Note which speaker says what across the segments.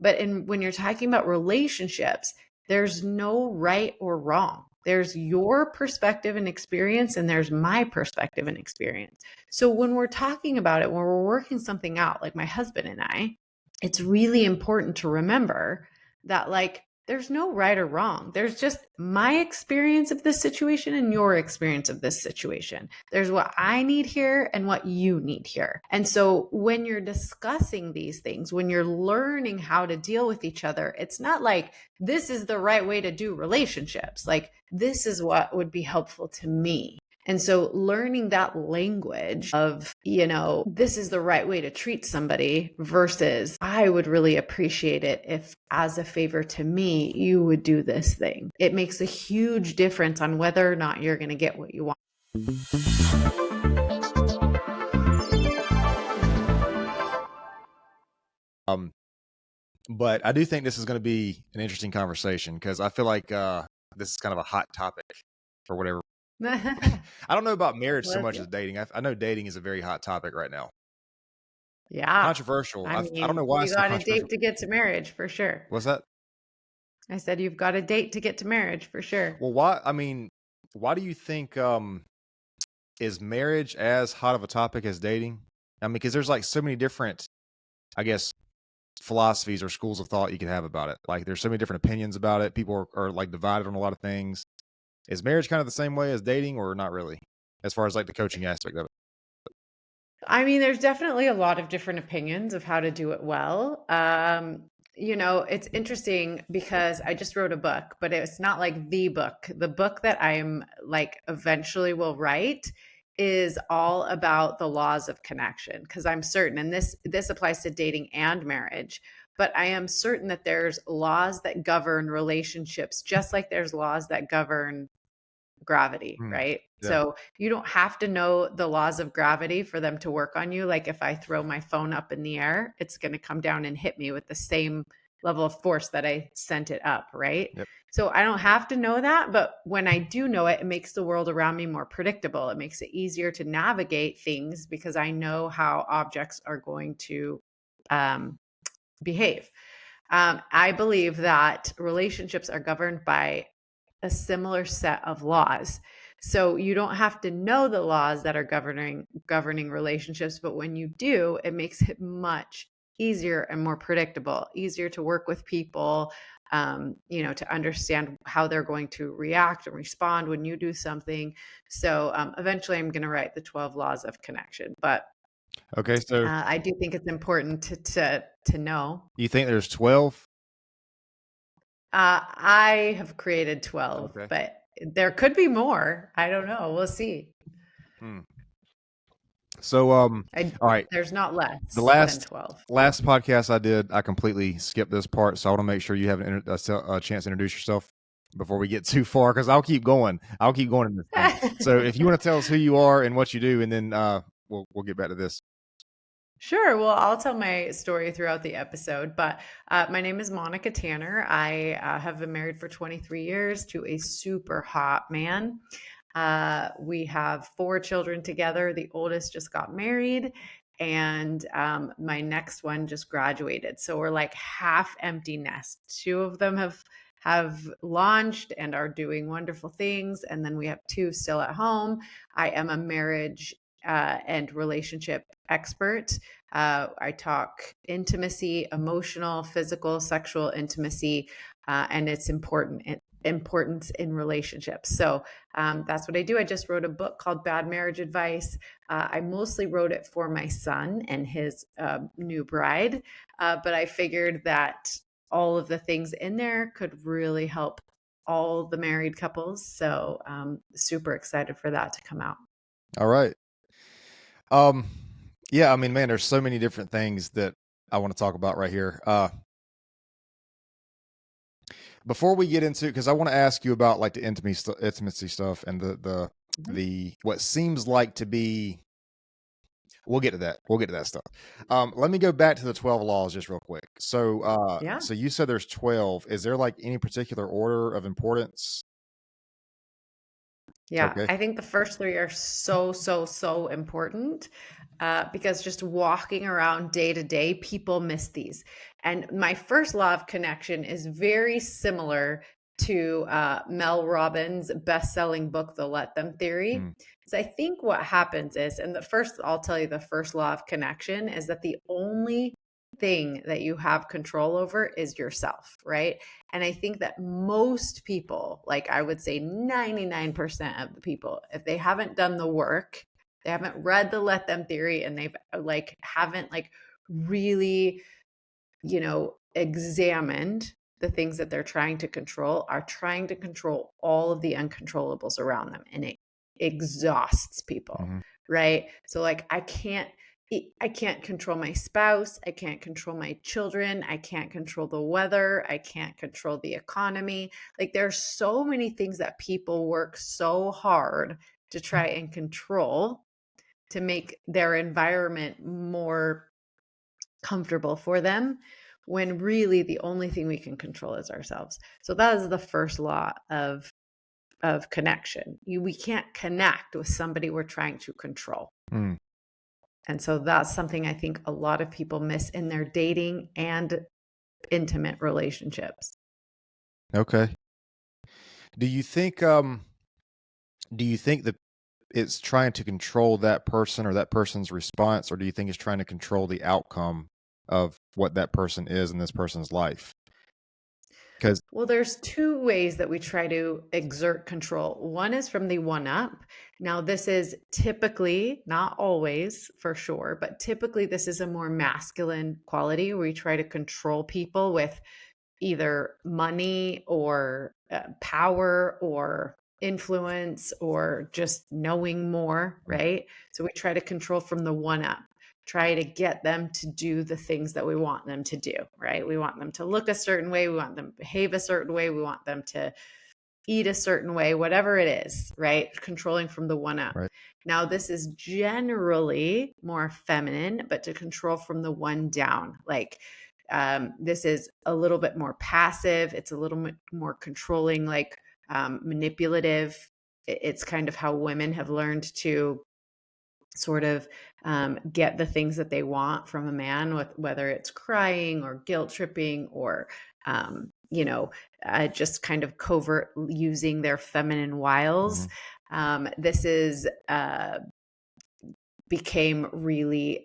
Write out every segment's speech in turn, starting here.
Speaker 1: But when you're talking about relationships, there's no right or wrong. There's your perspective and experience, and there's my perspective and experience. So when we're talking about it, when we're working something out, like my husband and I, it's really important to remember that, like, there's no right or wrong. There's just my experience of this situation and your experience of this situation. There's what I need here and what you need here. And so when you're discussing these things, when you're learning how to deal with each other, it's not like this is the right way to do relationships. Like, this is what would be helpful to me. And so learning that language of, this is the right way to treat somebody versus I would really appreciate it if, as a favor to me, you would do this thing. It makes a huge difference on whether or not you're going to get what you want.
Speaker 2: But I do think this is going to be an interesting conversation because I feel like this is kind of a hot topic for whatever. I don't know about marriage so much as dating. I know dating is a very hot topic right now.
Speaker 1: Yeah.
Speaker 2: Controversial. I don't know why
Speaker 1: you got a date to get to marriage for sure.
Speaker 2: What's that?
Speaker 1: I said you've got a date to get to marriage for sure.
Speaker 2: Well, why do you think is marriage as hot of a topic as dating? I mean, because there's like so many different, I guess, philosophies or schools of thought you can have about it. Like there's so many different opinions about it. People are like divided on a lot of things. Is marriage kind of the same way as dating or not really, as far as like the coaching aspect of it?
Speaker 1: I mean, there's definitely a lot of different opinions of how to do it well. It's interesting because I just wrote a book, but it's not like the book. The book that I'm like eventually will write is all about the laws of connection, because I'm certain, and this applies to dating and marriage, but I am certain that there's laws that govern relationships, just like there's laws that govern gravity, right?
Speaker 2: Yeah.
Speaker 1: So you don't have to know the laws of gravity for them to work on you. Like if I throw my phone up in the air, it's going to come down and hit me with the same level of force that I sent it up, right?
Speaker 2: Yep.
Speaker 1: So I don't have to know that, but when I do know it, it makes the world around me more predictable. It makes it easier to navigate things because I know how objects are going to behave. I believe that relationships are governed by a similar set of laws. So you don't have to know the laws that are governing relationships, but when you do, it makes it much easier and more predictable, easier to work with people, to understand how they're going to react and respond when you do something. So eventually I'm going to write the 12 laws of connection, but
Speaker 2: okay, so
Speaker 1: I do think it's important to know.
Speaker 2: You think there's 12?
Speaker 1: I have created 12,
Speaker 2: Okay.
Speaker 1: but there could be more. I don't know. We'll see.
Speaker 2: So, all right.
Speaker 1: There's not less
Speaker 2: The
Speaker 1: than 12.
Speaker 2: last podcast I did, I completely skipped this part, so I want to make sure you have a chance to introduce yourself before we get too far, because I'll keep going. In this thing. So, if you want to tell us who you are and what you do, and then we'll get back to this.
Speaker 1: Sure. Well, I'll tell my story throughout the episode, but my name is Monica Tanner. I have been married for 23 years to a super hot man. We have 4 children together. The oldest just got married, and my next one just graduated. So we're like half empty nest. 2 of them have launched and are doing wonderful things, and then we have 2 still at home. I am a marriage and relationship expert. I talk intimacy, emotional, physical, sexual intimacy, and its importance in relationships. So that's what I do. I just wrote a book called Bad Marriage Advice. I mostly wrote it for my son and his new bride, but I figured that all of the things in there could really help all the married couples. So super excited for that to come out.
Speaker 2: All right. Yeah, I mean, man, there's so many different things that I want to talk about right here. Before we get into, because I want to ask you about like the intimacy stuff and the what seems like to be. We'll get to that stuff. Let me go back to the 12 laws just real quick. So, so you said there's 12. Is there like any particular order of importance?
Speaker 1: Yeah, okay. I think the first 3 are so important. because just walking around day to day, people miss these. And my first law of connection is very similar to Mel Robbins' best-selling book, The Let Them Theory.
Speaker 2: Mm,
Speaker 1: So I think what happens is, and the first, I'll tell you, the first law of connection is that the only thing that you have control over is yourself, right? And I think that most people, like I would say 99% of the people, if they haven't done the work, they haven't read the Let Them Theory, and they've like haven't like really, examined the things that they're trying to control, are trying to control all of the uncontrollables around them, and it exhausts people,
Speaker 2: mhm,
Speaker 1: right? So like I can't control my spouse, I can't control my children, I can't control the weather, I can't control the economy. Like there's so many things that people work so hard to try and control to make their environment more comfortable for them, when really the only thing we can control is ourselves. So that is the first law of connection. We can't connect with somebody we're trying to control.
Speaker 2: mm.
Speaker 1: And so that's something I think a lot of people miss in their dating and intimate relationships.
Speaker 2: Okay. Do you think that it's trying to control that person or that person's response, or do you think it's trying to control the outcome of what that person is in this person's life? Because
Speaker 1: Well, there's two ways that we try to exert control. One is from the one up. Now, this is typically, not always for sure, but typically this is a more masculine quality where we try to control people with either money or power or influence or just knowing more, right? So we try to control from the one up, try to get them to do the things that we want them to do, right? We want them to look a certain way, we want them to behave a certain way, we want them to eat a certain way, whatever it is, right? Controlling from the one up.
Speaker 2: right,
Speaker 1: Now, this is generally more feminine, but to control from the one down. Like, this is a little bit more passive. It's a little bit more controlling, like manipulative. It's kind of how women have learned to sort of get the things that they want from a man, with whether it's crying or guilt tripping or just kind of covert using their feminine wiles.
Speaker 2: mhm,
Speaker 1: This is became really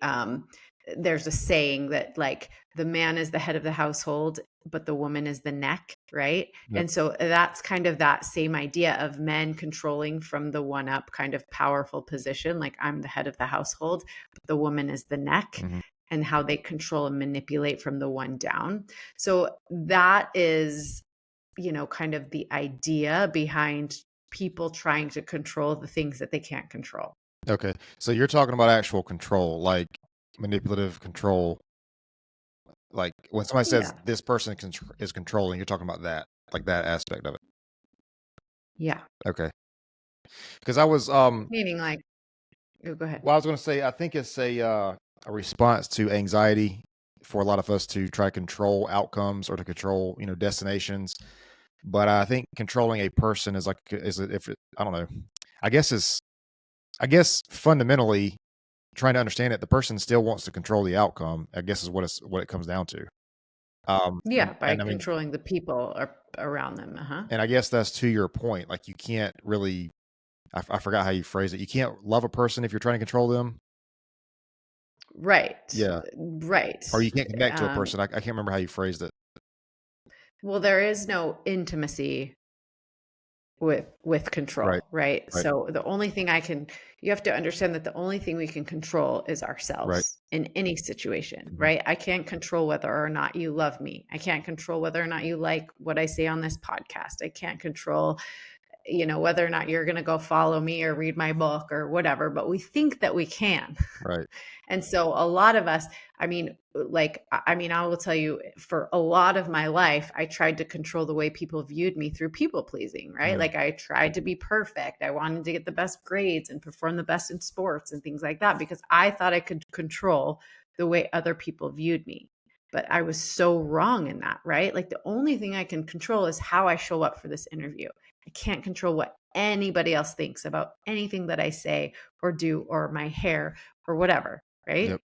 Speaker 1: there's a saying that like the man is the head of the household, but the woman is the neck, right?
Speaker 2: yep,
Speaker 1: And so that's kind of that same idea of men controlling from the one up kind of powerful position, like I'm the head of the household, but the woman is the neck,
Speaker 2: mhm,
Speaker 1: and how they control and manipulate from the one down. So that is, kind of the idea behind people trying to control the things that they can't control.
Speaker 2: okay. So you're talking about actual control, like manipulative control. Like when somebody says
Speaker 1: Yeah.
Speaker 2: this person is controlling, you're talking about that, like that aspect of it.
Speaker 1: Yeah.
Speaker 2: Okay. Because I was,
Speaker 1: Meaning like, oh, go ahead.
Speaker 2: well, I was going to say, I think it's a response to anxiety for a lot of us to try to control outcomes or to control, destinations. But I think controlling a person is like, if it, I don't know, I guess is, I guess fundamentally trying to understand it, the person still wants to control the outcome. I guess is what it comes down to.
Speaker 1: Yeah, by
Speaker 2: And I mean,
Speaker 1: controlling the people around them. Uh-huh.
Speaker 2: and I guess that's to your point. Like you can't really, I forgot how you phrase it. You can't love a person if you're trying to control them.
Speaker 1: Right.
Speaker 2: Yeah.
Speaker 1: Right.
Speaker 2: Or you can't connect to a
Speaker 1: Um,
Speaker 2: person. I can't remember how you phrased it.
Speaker 1: well, there is no intimacy with
Speaker 2: Right.
Speaker 1: control, right?
Speaker 2: Right.
Speaker 1: So the only thing you have to understand that the only thing we can control is
Speaker 2: Right.
Speaker 1: ourselves in any situation,
Speaker 2: Mhm.
Speaker 1: right? I can't control whether or not you love me. I can't control whether or not you like what I say on this podcast. I can't control whether or not you're going to go follow me or read my book or whatever, but we think that we can.
Speaker 2: Right.
Speaker 1: And so a lot of us, I will tell you, for a lot of my life, I tried to control the way people viewed me through people pleasing, right?
Speaker 2: Mm.
Speaker 1: Like I tried to be perfect. I wanted to get the best grades and perform the best in sports and things like that because I thought I could control the way other people viewed me. But I was so wrong in that, right? Like the only thing I can control is how I show up for this interview. I can't control what anybody else thinks about anything that I say or do or my hair or whatever. right?
Speaker 2: Yep.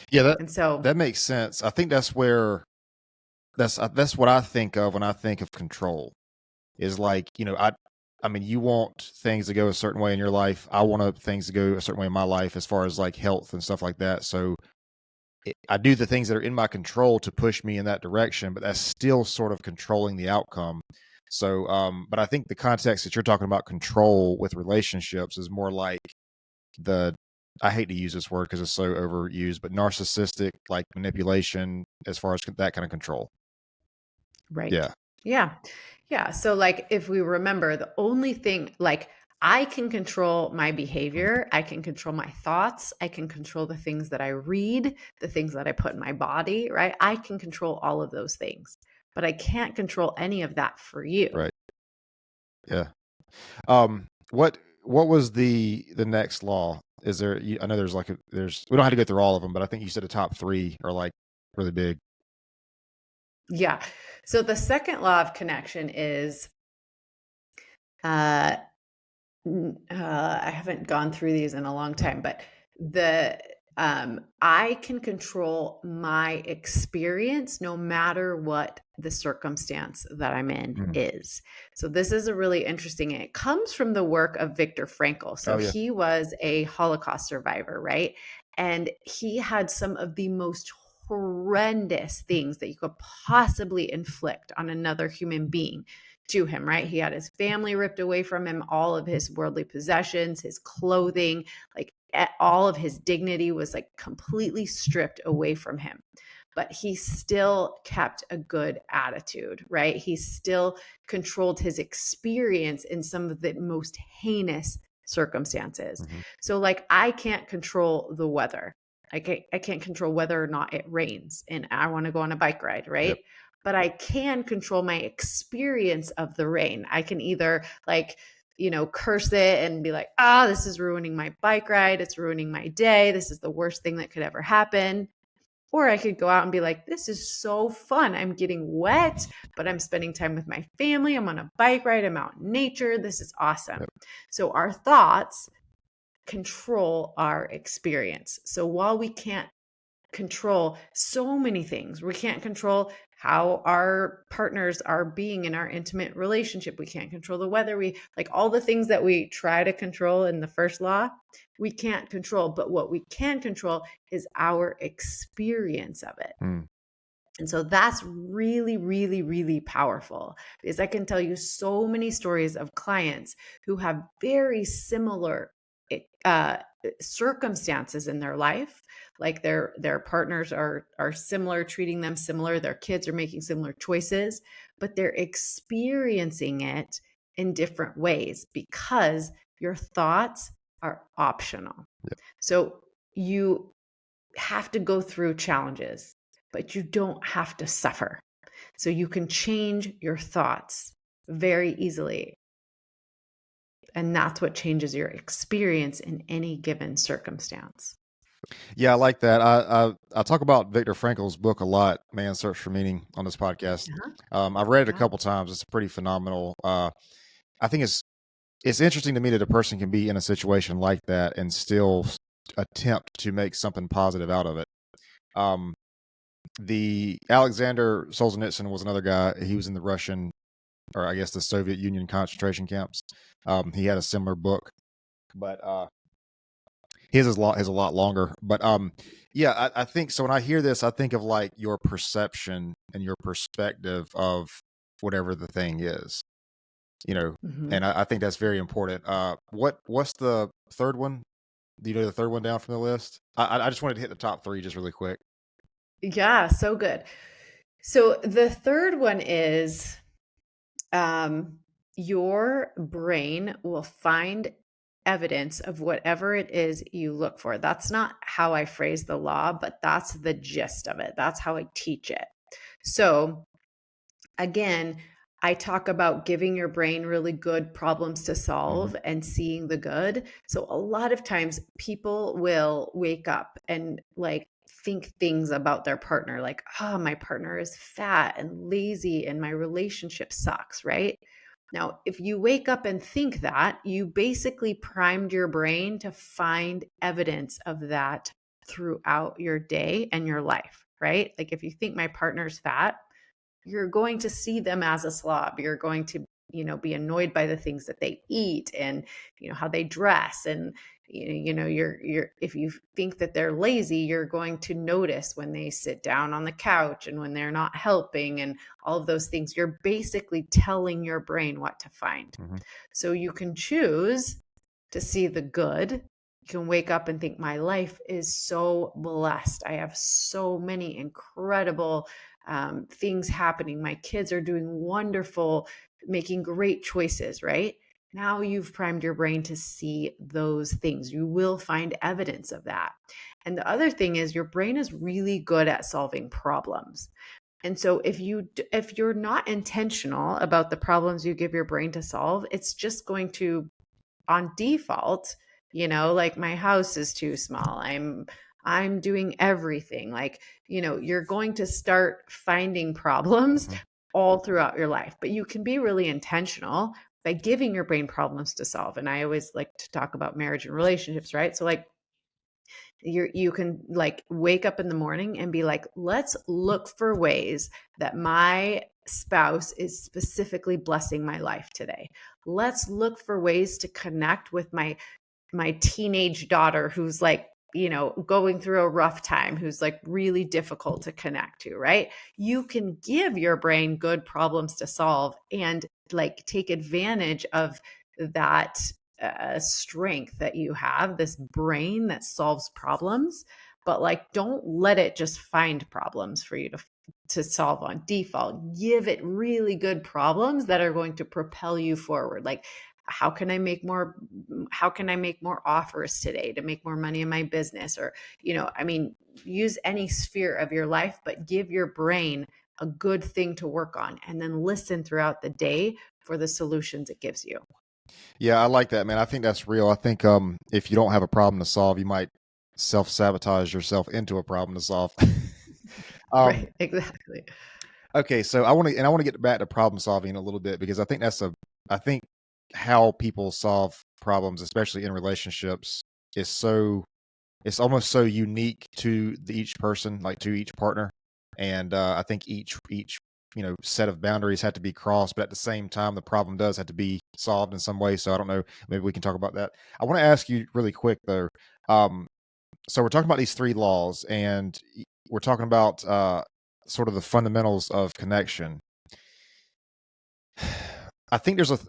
Speaker 2: Yeah, that
Speaker 1: And so,
Speaker 2: that makes sense. I think that's where that's what I think of when I think of control. Is like, I mean, you want things to go a certain way in your life. I want things to go a certain way in my life as far as like health and stuff like that. So I do the things that are in my control to push me in that direction, but that's still sort of controlling the outcome. So, but I think the context that you're talking about control with relationships is more like the, I hate to use this word because it's so overused, but narcissistic, like manipulation as far as that kind of control.
Speaker 1: right.
Speaker 2: Yeah.
Speaker 1: Yeah. Yeah. So, like, if we remember, the only thing, like, I can control my
Speaker 2: Mhm.
Speaker 1: behavior, I can control my thoughts, I can control the things that I read, the things that I put in my body, right? I can control all of those things, but I can't control any of that for you.
Speaker 2: Right. Yeah. What was the next law? Is there? I know there's like there's. We don't have to go through all of them, but I think you said the top three are like really big.
Speaker 1: Yeah. So, the second law of connection is, uh, I haven't gone through these in a long time, but the I can control my experience no matter what the circumstance that I'm in
Speaker 2: Mm.
Speaker 1: is. So this is a really interesting, and it comes from the work of Viktor Frankl. So
Speaker 2: Oh yeah.
Speaker 1: he was a Holocaust survivor, right? And he had some of the most horrendous things that you could possibly inflict on another human being to him, right? He had his family ripped away from him, all of his worldly possessions, his clothing, like all of his dignity was like completely stripped away from him. But he still kept a good attitude, right? He still controlled his experience in some of the most heinous circumstances.
Speaker 2: Hmm.
Speaker 1: So, like, I can't control the weather. I can't control whether or not it rains and I want to go on a bike ride,
Speaker 2: Yep.
Speaker 1: right? But I can control my experience of the rain. I can either like, curse it and be like, this is ruining my bike ride. It's ruining my day. This is the worst thing that could ever happen. Or I could go out and be like, this is so fun. I'm getting wet, but I'm spending time with my family. I'm on a bike ride. I'm out in nature. This is awesome.
Speaker 2: Yep.
Speaker 1: So our thoughts control our experience. So while we can't control so many things. We can't control how our partners are being in our intimate relationship. We can't control the weather. We like all the things that we try to control in the first law, we can't control. But what we can control is our experience of it.
Speaker 2: Mm.
Speaker 1: And so that's really, really, really powerful because I can tell you so many stories of clients who have very similar uh, circumstances in their life. Like their partners are similar, treating them similar. Their kids are making similar choices, but they're experiencing it in different ways because your thoughts are optional.
Speaker 2: Yep.
Speaker 1: So you have to go through challenges, but you don't have to suffer. So you can change your thoughts very easily. And that's what changes your experience in any given circumstance.
Speaker 2: Yeah, I like that. I talk about Viktor Frankl's book a lot, Man's Search for Meaning, on this podcast.
Speaker 1: Yeah.
Speaker 2: I've read it a
Speaker 1: Yeah.
Speaker 2: couple times. It's pretty phenomenal. I think it's interesting to me that a person can be in a situation like that and still attempt to make something positive out of it. Um, the Alexander Solzhenitsyn was another guy. He was in the Russian, or I guess the Soviet Union concentration camps. He had a similar book, but his is a lot longer. But yeah, I think so. When I hear this, I think of like your perception and your perspective of whatever the thing is,
Speaker 1: Mhm.
Speaker 2: and I think that's very important. What's the third one? Do you know the third one down from the list? I just wanted to hit the top three just really quick.
Speaker 1: Yeah, so good. So the third one is um, your brain will find evidence of whatever it is you look for. That's not how I phrase the law, but that's the gist of it. That's how I teach it. So, again, I talk about giving your brain really good problems to
Speaker 2: Hmm.
Speaker 1: solve and seeing the good. So, a lot of times people will wake up and like think things about their partner, like, oh, my partner is fat and lazy and my relationship sucks, right? Now, if you wake up and think that, you basically primed your brain to find evidence of that throughout your day and your life, right? Like if you think my partner's fat, you're going to see them as a slob. You're going to, be annoyed by the things that they eat and, how they dress. And, you're, if you think that they're lazy, you're going to notice when they sit down on the couch and when they're not helping and all of those things. You're basically telling your brain what to find.
Speaker 2: Mhm.
Speaker 1: So you can choose to see the good. You can wake up and think, my life is so blessed. I have so many incredible things happening. My kids are doing wonderful, making great choices, right? Now you've primed your brain to see those things. You will find evidence of that. And the other thing is your brain is really good at solving problems. And so if you're not intentional about the problems you give your brain to solve, it's just going to on default, like my house is too small. I'm doing everything. Like, you're going to start finding problems
Speaker 2: Mhm.
Speaker 1: all throughout your life, but you can be really intentional by giving your brain problems to solve. And I always like to talk about marriage and relationships, right? So like you can like wake up in the morning and be like, let's look for ways that my spouse is specifically blessing my life today. Let's look for ways to connect with my teenage daughter who's like, going through a rough time, who's like really difficult to connect to, right? You can give your brain good problems to solve and like take advantage of that strength that you have, this brain that solves problems, but like don't let it just find problems for you to solve on default. Give it really good problems that are going to propel you forward. Like how can I make more offers today to make more money in my business? Or, I mean, use any sphere of your life, but give your brain a good thing to work on and then listen throughout the day for the solutions it gives you.
Speaker 2: Yeah, I like that, man. I think that's real. I think if you don't have a problem to solve, you might self-sabotage yourself into a problem to solve. um
Speaker 1: Right, exactly.
Speaker 2: okay, so I want to get back to problem solving a little bit because I think how people solve problems, especially in relationships, is so it's almost so unique to each person, like to each partner. And I think each set of boundaries had to be crossed, but at the same time, the problem does have to be solved in some way. So I don't know. Maybe we can talk about that. I want to ask you really quick though. Um, so we're talking about these three laws, and we're talking about sort of the fundamentals of connection. I think there's a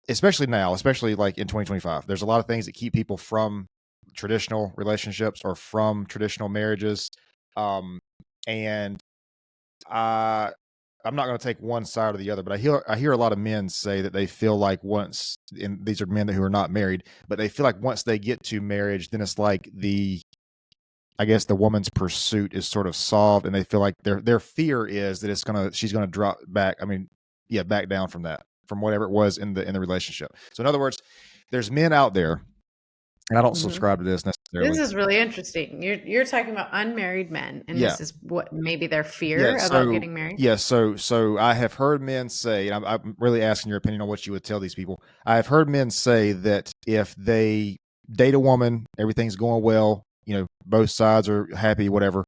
Speaker 2: especially now, especially like in 2025, there's a lot of things that keep people from traditional relationships or from traditional marriages. Um, and I I'm not going to take one side or the other, but I hear a lot of men say that they feel like once, and these are men who are not married, but they feel like once they get to marriage, then it's like I guess the woman's pursuit is sort of solved, and they feel like their fear is that she's gonna drop back. I mean, yeah, back down from that, from whatever it was in the relationship. So in other words, there's men out there, and I don't
Speaker 1: Hmm.
Speaker 2: subscribe to this
Speaker 1: This
Speaker 2: necessarily.
Speaker 1: is really interesting. You're talking about unmarried men, and
Speaker 2: Yeah,
Speaker 1: this is what maybe their
Speaker 2: yeah.
Speaker 1: fear about
Speaker 2: So
Speaker 1: getting married.
Speaker 2: yeah, so I have heard men say, and I'm really asking your opinion on what you would tell these people. I have heard men say that if they date a woman, everything's going well, both sides are happy, whatever.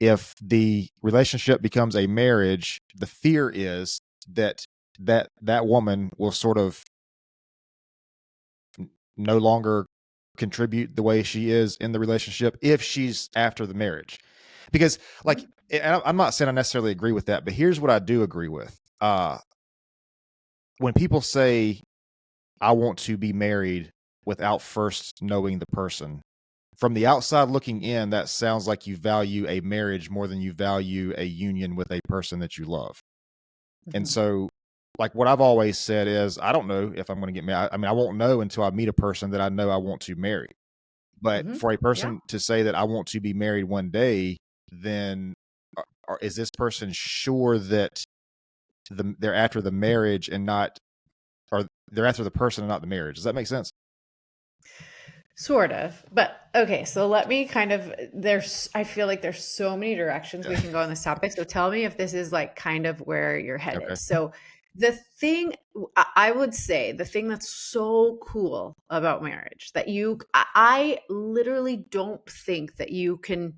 Speaker 2: If the relationship becomes a marriage, the fear is that that woman will sort of no longer contribute the way she is in the relationship if she's after the marriage. Because like,
Speaker 1: Mhm.
Speaker 2: and I'm not saying I necessarily agree with that, but here's what I do agree with. When people say I want to be married without first knowing the person, from the outside looking in, that sounds like you value a marriage more than you value a union with a person that you love. And
Speaker 1: Mhm.
Speaker 2: so, like what I've always said is, I don't know if I'm going to get married. I mean, I won't know until I meet a person that I know I want to marry. But
Speaker 1: Mhm.
Speaker 2: for a
Speaker 1: Yeah.
Speaker 2: person to say that I want to be married one day, then is this person sure that they're after the marriage and not, or they're after the person and not the marriage? Does that make sense?
Speaker 1: Sort of. But okay, so let me kind of I feel like there's so many directions we can go on this topic. So tell me if this is like kind of where you're headed.
Speaker 2: Okay.
Speaker 1: So The thing I would say, the thing that's so cool about marriage that I literally don't think that you can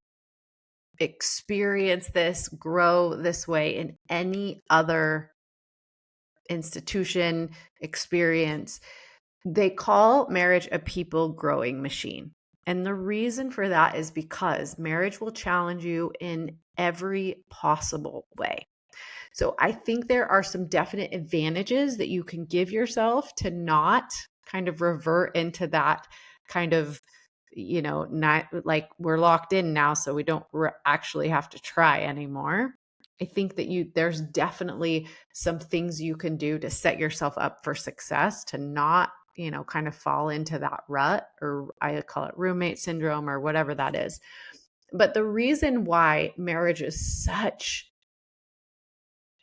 Speaker 1: experience this, grow this way in any other institution, experience. They call marriage a people growing machine. And the reason for that is because marriage will challenge you in every possible way. So I think there are some definite advantages that you can give yourself to not kind of revert into that kind of, not like we're locked in now, so we don't actually have to try anymore. I think that there's definitely some things you can do to set yourself up for success, to not, kind of fall into that rut, or I call it roommate syndrome or whatever that is. But the reason why marriage is such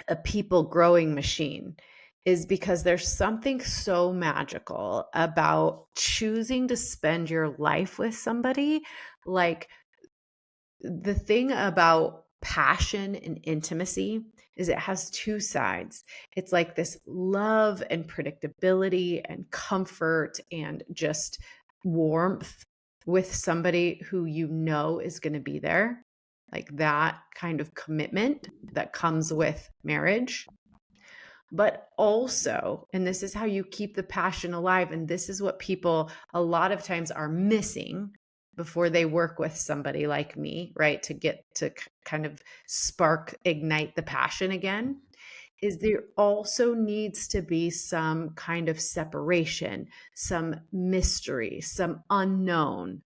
Speaker 1: a people growing machine is because there's something so magical about choosing to spend your life with somebody. Like, the thing about passion and intimacy is it has two sides. It's like this love and predictability and comfort and just warmth with somebody who is going to be there. Like that kind of commitment that comes with marriage. But also, and this is how you keep the passion alive, and this is what people a lot of times are missing before they work with somebody like me, right? To get to kind of ignite the passion again, is there also needs to be some kind of separation, some mystery, some unknown.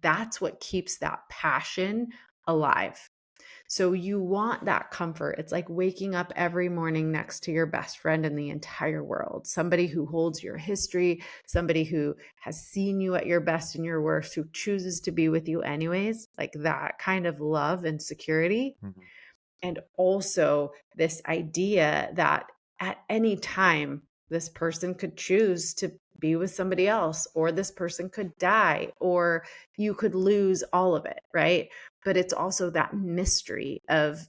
Speaker 1: That's what keeps that passion alive. So you want that comfort. It's like waking up every morning next to your best friend in the entire world, somebody who holds your history, somebody who has seen you at your best and your worst, who chooses to be with you anyways, like that kind of love and security.
Speaker 2: Mhm.
Speaker 1: And also this idea that at any time, this person could choose to be with somebody else, or this person could die, or you could lose all of it, right? But it's also that mystery of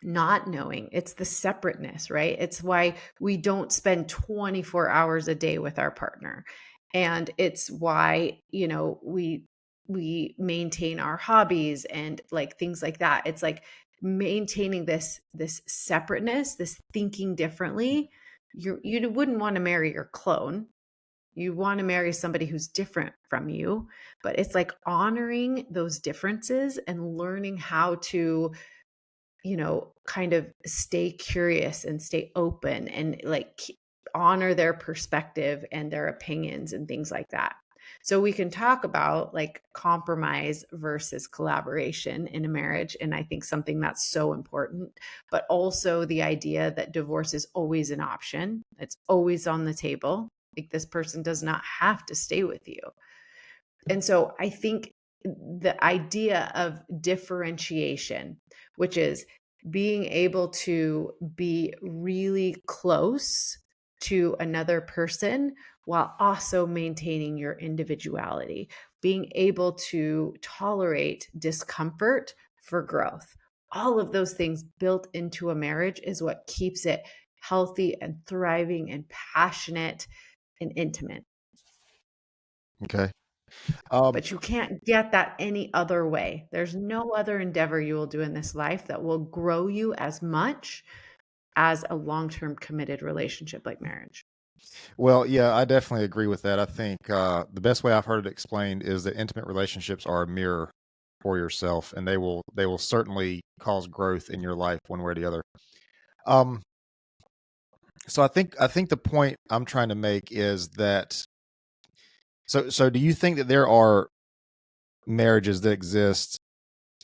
Speaker 1: not knowing. It's the separateness, right? It's why we don't spend 24 hours a day with our partner. And it's why, we maintain our hobbies and like things like that. It's like maintaining this separateness, this thinking differently. You wouldn't want to marry your clone. You want to marry somebody who's different from you, but it's like honoring those differences and learning how to, kind of stay curious and stay open and like honor their perspective and their opinions and things like that. So we can talk about like compromise versus collaboration in a marriage. And I think something that's so important, but also the idea that divorce is always an option. It's always on the table. Like, this person does not have to stay with you. And so I think the idea of differentiation, which is being able to be really close to another person while also maintaining your individuality, being able to tolerate discomfort for growth. All of those things built into a marriage is what keeps it healthy and thriving and passionate and intimate.
Speaker 2: Okay. Um,
Speaker 1: But you can't get that any other way. There's no other endeavor you will do in this life that will grow you as much as a long-term committed relationship like marriage.
Speaker 2: well, yeah, I definitely agree with that. I think the best way I've heard it explained is that intimate relationships are a mirror for yourself, and they will certainly cause growth in your life one way or the other. Um, so I think the point I'm trying to make is that so do you think that there are marriages that exist,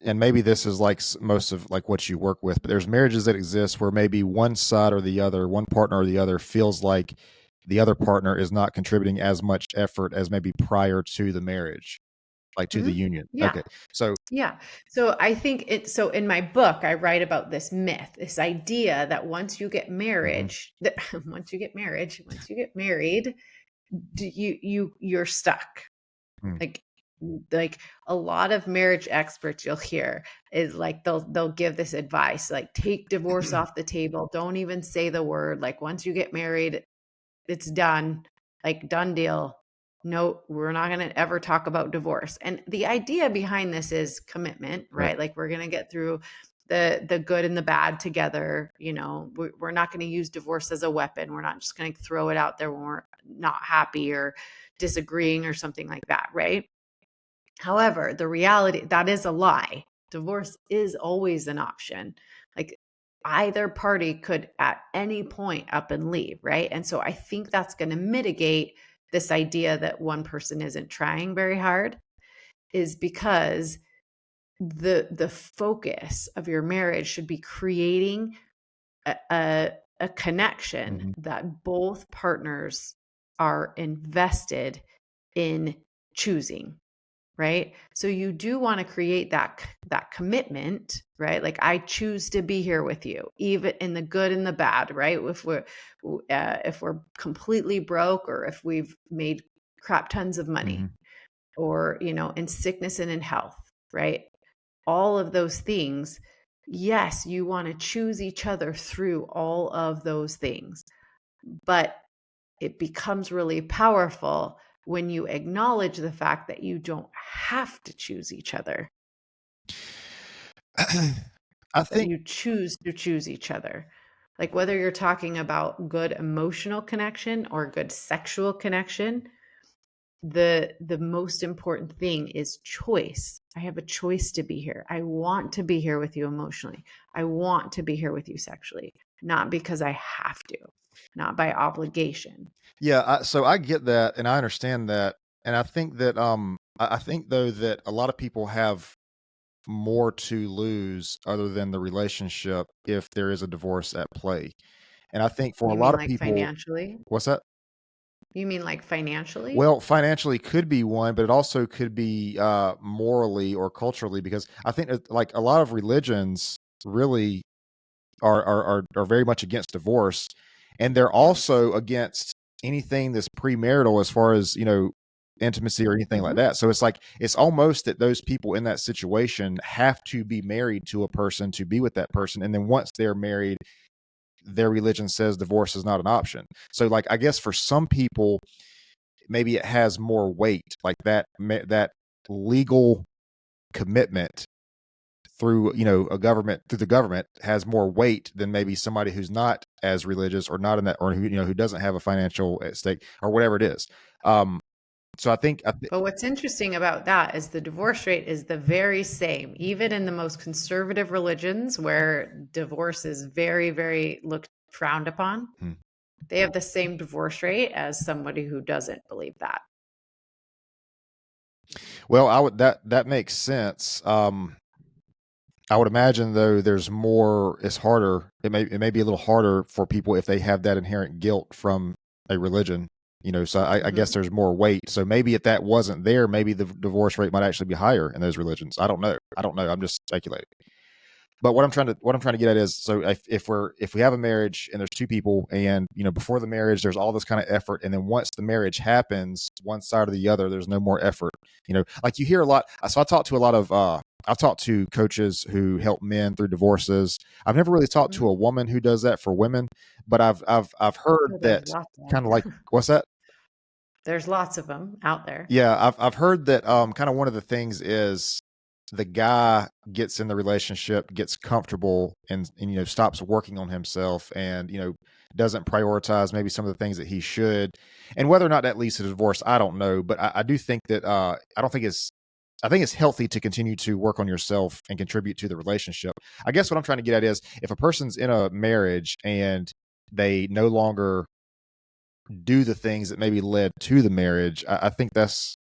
Speaker 2: and maybe this is like most of like what you work with, but there's marriages that exist where maybe one side or the other, one partner or the other feels like the other partner is not contributing as much effort as maybe prior to the marriage, like to the
Speaker 1: Mhm.
Speaker 2: union.
Speaker 1: Yeah.
Speaker 2: Okay. So,
Speaker 1: Yeah. So I think so in my book, I write about this myth, this idea that once you get
Speaker 2: mhm,
Speaker 1: marriage, that once you get married, you're stuck.
Speaker 2: mm,
Speaker 1: Like, like a lot of marriage experts you'll hear is like they'll give this advice like take divorce off the table, don't even say the word, like once you get married it's done, like done deal. No, we're not going to ever talk about divorce. And the idea behind this is commitment,
Speaker 2: Right.
Speaker 1: right? Like we're going to get through the good and the bad together. You know, we're not going to use divorce as a weapon. We're not just going to throw it out there when we're not happy or disagreeing or something like that, right? However, the reality that is a lie. Divorce is always an option. Like either party could at any point up and leave, right? And so I think that's going to mitigate this idea that one person isn't trying very hard, is because the focus of your marriage should be creating a connection
Speaker 2: Mhm.
Speaker 1: that both partners are invested in choosing, right? So you do want to create that commitment, right? Like I choose to be here with you even in the good and the bad, right? If we're completely broke, or if we've made crap tons of money,
Speaker 2: Mhm.
Speaker 1: or you know, in sickness and in health, right? All of those things, yes, you want to choose each other through all of those things, but it becomes really powerful when you acknowledge the fact that you don't have to choose each other,
Speaker 2: I
Speaker 1: that
Speaker 2: think
Speaker 1: you choose to choose each other. Like whether you're talking about good emotional connection or good sexual connection, the most important thing is choice. I have a choice to be here. I want to be here with you emotionally. I want to be here with you sexually, not because I have to, not by obligation.
Speaker 2: yeah, so I get that and I understand that, and I think that, I think though that a lot of people have more to lose other than the relationship if there is a divorce at play, and I think for a
Speaker 1: You
Speaker 2: lot
Speaker 1: mean
Speaker 2: of
Speaker 1: like
Speaker 2: people.
Speaker 1: financially?
Speaker 2: What's that?
Speaker 1: You mean like financially?
Speaker 2: Well, financially could be one, but it also could be, morally or culturally, because I think that, like, a lot of religions really are very much against divorce, and they're also against anything that's premarital as far as, intimacy or anything like
Speaker 1: Mhm.
Speaker 2: that. So it's like it's almost that those people in that situation have to be married to a person to be with that person, and then once they're married, their religion says divorce is not an option. So, like, I guess for some people, maybe it has more weight, like that legal commitment through, a government, through the government, has more weight than maybe somebody who's not as religious or not in that, or who doesn't have a financial at stake or whatever it is. um so
Speaker 1: But what's interesting about that is the divorce rate is the very same, even in the most conservative religions where divorce is very, very looked frowned upon.
Speaker 2: hmm.
Speaker 1: They have the same divorce rate as somebody who doesn't believe that.
Speaker 2: Well, I would that makes sense. I would imagine though there's more. It's harder. It may be a little harder for people if they have that inherent guilt from a religion. So I guess
Speaker 1: Mhm.
Speaker 2: there's more weight. So maybe if that wasn't there, maybe the divorce rate might actually be higher in those religions. I don't know. I don't know. I'm just speculating. But what I'm trying to get at is, so if we have a marriage and there's two people, and before the marriage there's all this kind of effort, and then once the marriage happens, one side or the other, there's no more effort. Like you hear a lot. So I've talked to coaches who help men through divorces. I've never really talked to
Speaker 1: Mhm.
Speaker 2: a woman who does that for women, but I've heard
Speaker 1: Oh, there's
Speaker 2: that,
Speaker 1: lots of
Speaker 2: kind of like,
Speaker 1: them.
Speaker 2: what's that?
Speaker 1: There's lots of them out there.
Speaker 2: Yeah, I've heard that, kind of one of the things is the guy gets in the relationship, gets comfortable, and stops working on himself, and doesn't prioritize maybe some of the things that he should. And whether or not that leads to divorce, I don't know, but I do think that, I think it's healthy to continue to work on yourself and contribute to the relationship. I guess what I'm trying to get at is, if a person's in a marriage and they no longer do the things that maybe led to the marriage, I think that's,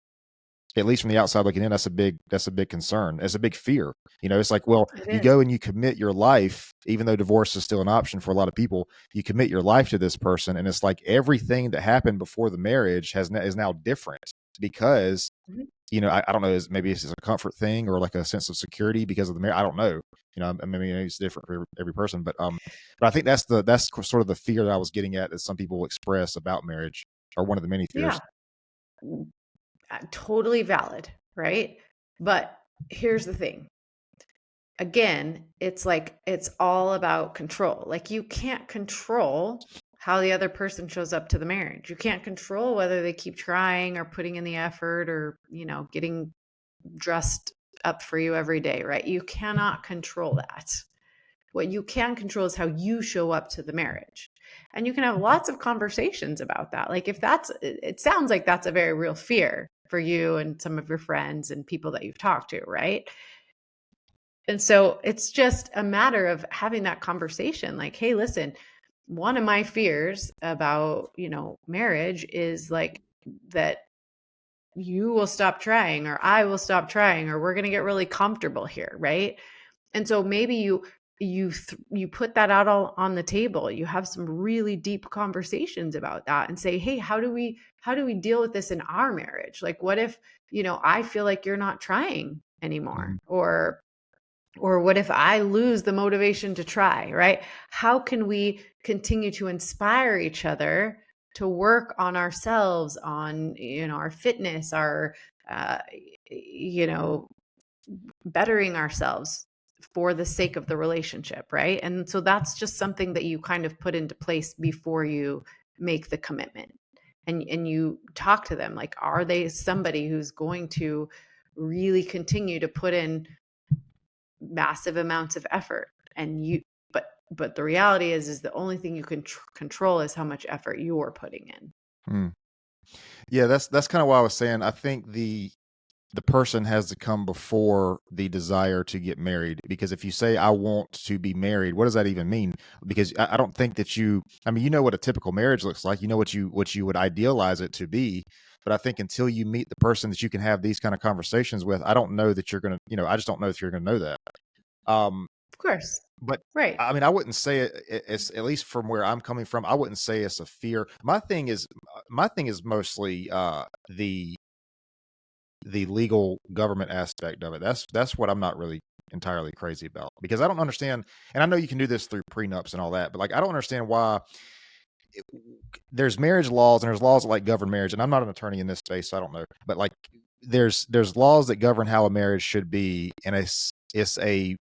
Speaker 2: at least from the outside looking in, that's a big concern. It's a big fear. It's like, well,
Speaker 1: It
Speaker 2: you
Speaker 1: is.
Speaker 2: go and you commit your life, even though divorce is still an option for a lot of people. You commit your life to this person, and it's like everything that happened before the marriage is now different, because
Speaker 1: Mhm.
Speaker 2: I don't know, maybe it's just a comfort thing or like a sense of security because of the marriage. I don't know. Maybe it's different for every person, but I think that's sort of the fear that I was getting at, that some people express about marriage, or one of the many fears.
Speaker 1: Yeah. Totally valid, right? But here's the thing. Again, it's like it's all about control. Like you can't control how the other person shows up to the marriage. You can't control whether they keep trying or putting in the effort or, getting dressed up for you every day, right? You cannot control that. What you can control is how you show up to the marriage. And you can have lots of conversations about that. Like if it sounds like that's a very real fear for you and some of your friends and people that you've talked to, right? And so it's just a matter of having that conversation like, hey, listen, one of my fears about, marriage is like that you will stop trying or I will stop trying or we're going to get really comfortable here, right? And so maybe you put that out all on the table. You have some really deep conversations about that and say, "Hey, how do we deal with this in our marriage? Like what if, I feel like you're not trying anymore?"
Speaker 2: Mhm.
Speaker 1: Or what if I lose the motivation to try, right? How can we continue to inspire each other to work on ourselves, on, our fitness, our, uh, you know, bettering ourselves for the sake of the relationship, right? And so that's just something that you kind of put into place before you make the commitment. And you talk to them like, are they somebody who's going to really continue to put in massive amounts of effort? And but the reality is the only thing you can control is how much effort you're putting in.
Speaker 2: Mm. Yeah, that's kind of why I was saying I think the person has to come before the desire to get married. Because if you say I want to be married, what does that even mean? Because I don't think that I mean, you know what a typical marriage looks like. You know what you would idealize it to be. But I think until you meet the person that you can have these kind of conversations with, I don't know that you're gonna, I just don't know if you're gonna know that. Um,
Speaker 1: Of course.
Speaker 2: but
Speaker 1: Right.
Speaker 2: I mean, I wouldn't say it's at least from where I'm coming from. I wouldn't say it's a fear. My thing is mostly the legal government aspect of it. That's what I'm not really entirely crazy about because I don't understand. And I know you can do this through prenups and all that, but like I don't understand why it, there's marriage laws and there's laws that like govern marriage. And I'm not an attorney in this space, so I don't know. But like there's laws that govern how a marriage should be, and it's a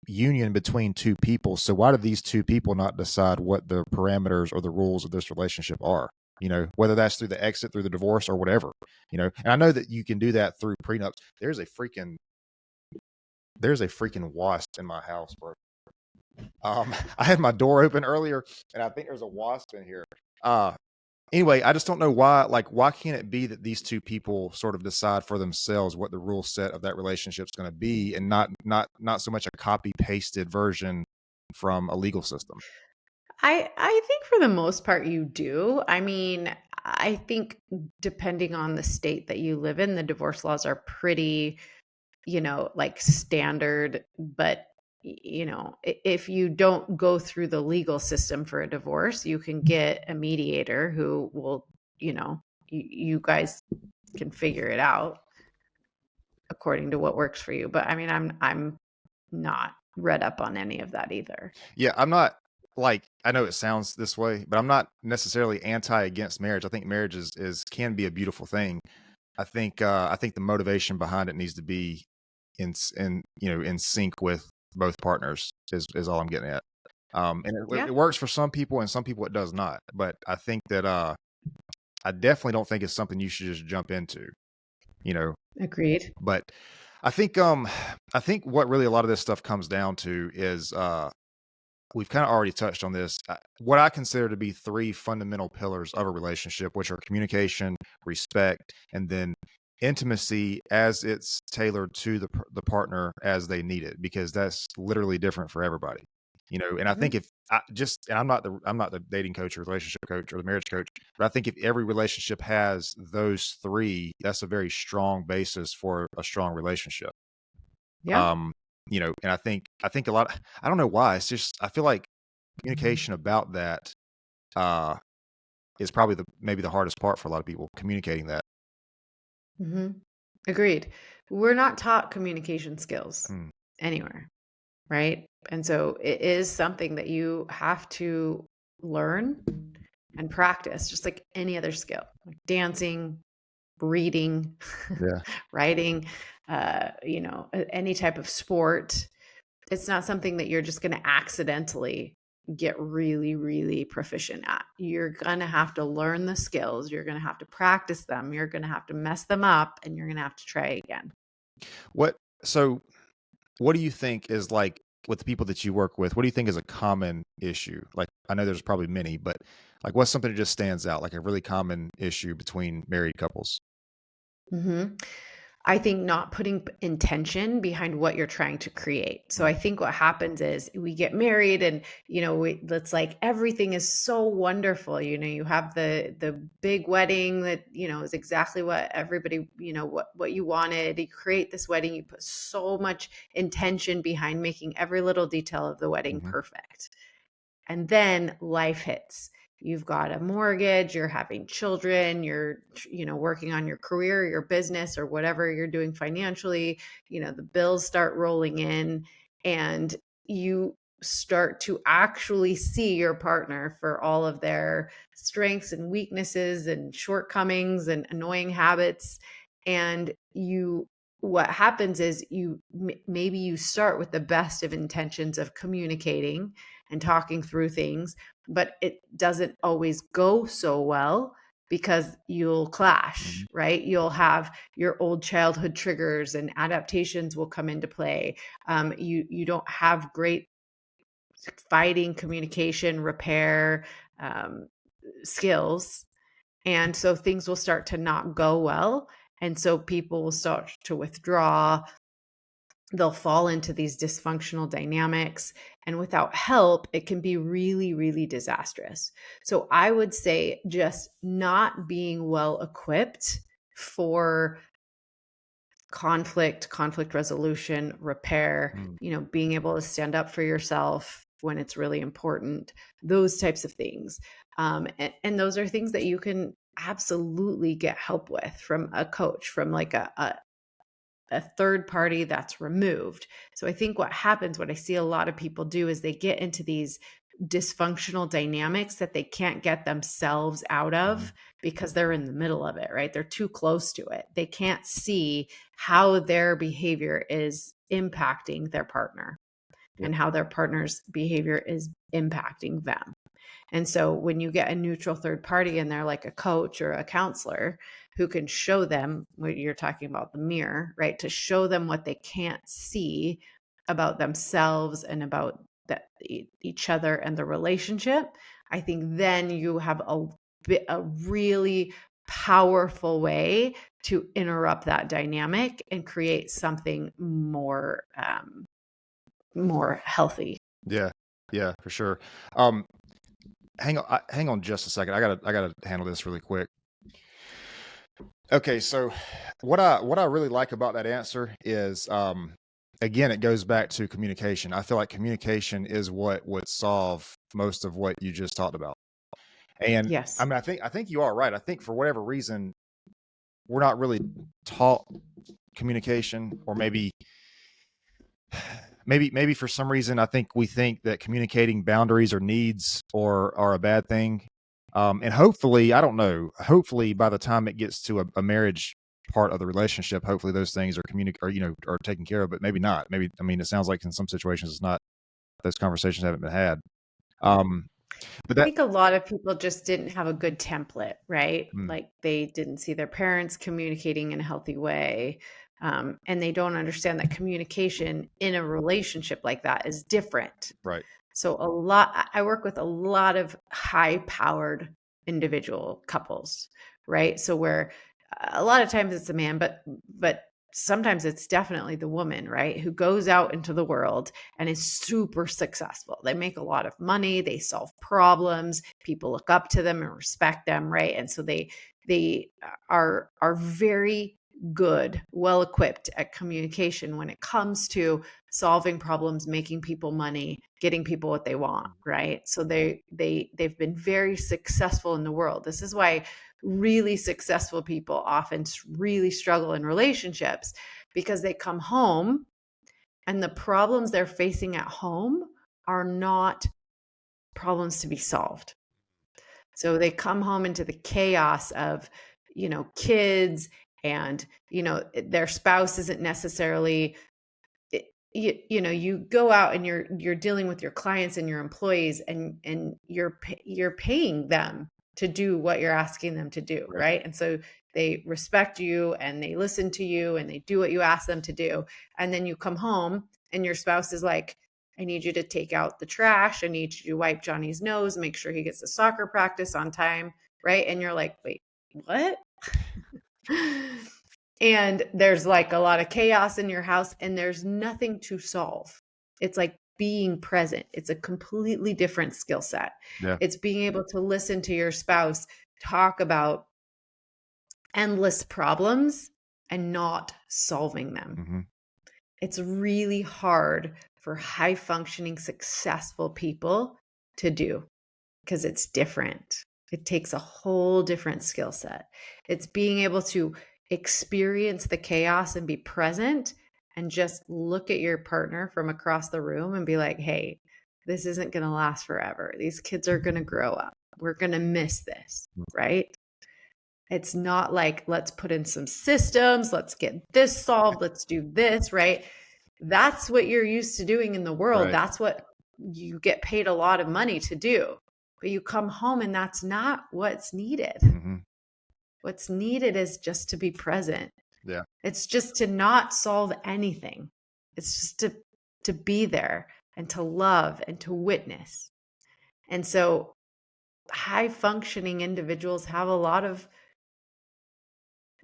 Speaker 2: union between two people. So why do these two people not decide what the parameters or the rules of this relationship are? Whether that's through the exit, through the divorce, or whatever. And I know that you can do that through prenups. There's a freaking wasp in my house, bro. I had my door open earlier, and I think there's a wasp in here. Uh, anyway, I just don't know why. Like, why can't it be that these two people sort of decide for themselves what the rule set of that relationship is going to be, and not so much a copy pasted version from a legal system?
Speaker 1: I think for the most part you do. I mean, I think depending on the state that you live in, the divorce laws are pretty, like standard, but if you don't go through the legal system for a divorce, you can get a mediator who will, you guys can figure it out according to what works for you. But I mean, I'm not read up on any of that either.
Speaker 2: Yeah, I'm not like I know it sounds this way, but I'm not necessarily anti against marriage. I think marriage is can be a beautiful thing. I think the motivation behind it needs to be in sync with both partners is all I'm getting at. And
Speaker 1: Yeah,
Speaker 2: it works for some people and some people it does not. But I think that I definitely don't think it's something you should just jump into, you know.
Speaker 1: agreed.
Speaker 2: But I think I think what really a lot of this stuff comes down to is we've kind of already touched on this. What I consider to be three fundamental pillars of a relationship, which are communication, respect, and then intimacy as it's tailored to the partner as they need it, because that's literally different for everybody. And I think
Speaker 1: Mhm.
Speaker 2: if I just and I'm not the dating coach or relationship coach or the marriage coach, but I think if every relationship has those three, that's a very strong basis for a strong relationship.
Speaker 1: Yeah.
Speaker 2: Um, and I think a lot I don't know why. It's just I feel like communication about that uh is probably maybe the hardest part for a lot of people, communicating that.
Speaker 1: Mhm. Agreed. We're not taught communication skills
Speaker 2: Mm,
Speaker 1: anywhere, right? And so it is something that you have to learn and practice, just like any other skill, like dancing, reading,
Speaker 2: Yeah.
Speaker 1: writing, any type of sport. It's not something that you're just going to accidentally get really, really proficient at. You're going to have to learn the skills. You're going to have to practice them. You're going to have to mess them up and you're going to have to try again.
Speaker 2: What so what do you think is like with the people that you work with, what do you think is a common issue? Like I know there's probably many, but like what's something that just stands out, like a really common issue between married couples?
Speaker 1: Mhm. I think not putting intention behind what you're trying to create. So I
Speaker 2: Mm,
Speaker 1: think what happens is we get married and it's like everything is so wonderful. You have the big wedding that, is exactly what everybody, what you wanted. You create this wedding, you put so much intention behind making every little detail of the wedding
Speaker 2: mhm,
Speaker 1: perfect. And then life hits. You've got a mortgage, you're having children, you're working on your career, your business or whatever you're doing financially, the bills start rolling in and you start to actually see your partner for all of their strengths and weaknesses and shortcomings and annoying habits and you what happens is maybe you start with the best of intentions of communicating and talking through things, but it doesn't always go so well because you'll clash,
Speaker 2: mhm.
Speaker 1: right? You'll have your old childhood triggers and adaptations will come into play. You don't have great fighting, communication, repair skills, and so things will start to not go well. And so people will start to withdraw, they'll fall into these dysfunctional dynamics and without help it can be really really disastrous. So I would say just not being well equipped for conflict resolution, repair,
Speaker 2: Mm,
Speaker 1: being able to stand up for yourself when it's really important, those types of things. And those are things that you can absolutely get help with from a coach, from like a third party that's removed. So I think what I see a lot of people do is they get into these dysfunctional dynamics that they can't get themselves out
Speaker 2: mhm.
Speaker 1: of because they're in the middle of it, right? They're too close to it. They can't see how their behavior is impacting their partner
Speaker 2: Yeah.
Speaker 1: and how their partner's behavior is impacting them. And so when you get a neutral third party and they're like a coach or a counselor who can show them what you're talking about, the mirror, right? To show them what they can't see about themselves and about each other and the relationship, I think then you have a really powerful way to interrupt that dynamic and create something more healthy.
Speaker 2: Yeah. Yeah, for sure. Um, hang on just a second. I gotta handle this really quick. Okay, so what I really like about that answer is again it goes back to communication. I feel like communication is what would solve most of what you just talked about. And I
Speaker 1: Yes.
Speaker 2: mean I think you are right. I think for whatever reason we're not really taught communication, or maybe for some reason I think we think that communicating boundaries or needs or are a bad thing. And hopefully, I don't know. Hopefully, by the time it gets to a marriage part of the relationship, hopefully those things are or are taken care of. But maybe not. Maybe I mean it sounds like in some situations it's not. Those conversations haven't been had. Um, but
Speaker 1: I
Speaker 2: that
Speaker 1: think a lot of people just didn't have a good template, right?
Speaker 2: mm,
Speaker 1: Like they didn't see their parents communicating in a healthy way. And they don't understand that communication in a relationship like that is different.
Speaker 2: right.
Speaker 1: So I work with a lot of high powered individual couples, right? So where a lot of times it's a man, but sometimes it's definitely the woman, right? Who goes out into the world and is super successful. They make a lot of money, they solve problems, people look up to them and respect them, right? And so they are very good, well equipped at communication when it comes to solving problems, making people money, getting people what they want, right? So they've been very successful in the world. This is why really successful people often really struggle in relationships because they come home and the problems they're facing at home are not problems to be solved. So they come home into the chaos of kids, and their spouse isn't necessarily you go out and you're dealing with your clients and your employees, and you're paying them to do what you're asking them to do,
Speaker 2: Right.
Speaker 1: right? And so they respect you and they listen to you and they do what you ask them to do. And then you come home and your spouse is like, I need you to take out the trash, I need you to wipe Johnny's nose, make sure he gets to soccer practice on time, right? And you're like, wait, what? And there's like a lot of chaos in your house and there's nothing to solve. It's like being present. It's a completely different skill set.
Speaker 2: Yeah.
Speaker 1: It's being able to listen to your spouse talk about endless problems and not solving them.
Speaker 2: Mm-hmm.
Speaker 1: It's really hard for high functioning, successful people to do because it's different. It takes a whole different skill set. It's being able to experience the chaos and be present and just look at your partner from across the room and be like, hey, this isn't going to last forever. These kids are going to grow up. We're going to miss this, right? It's not like, let's put in some systems, let's get this solved, let's do this, right? That's what you're used to doing in the world.
Speaker 2: Right.
Speaker 1: That's what you get paid a lot of money to do. But you come home and that's not what's needed.
Speaker 2: Mm-hmm.
Speaker 1: What's needed is just to be present.
Speaker 2: Yeah.
Speaker 1: It's just to not solve anything. It's just to be there and to love and to witness. And so high functioning individuals have a lot of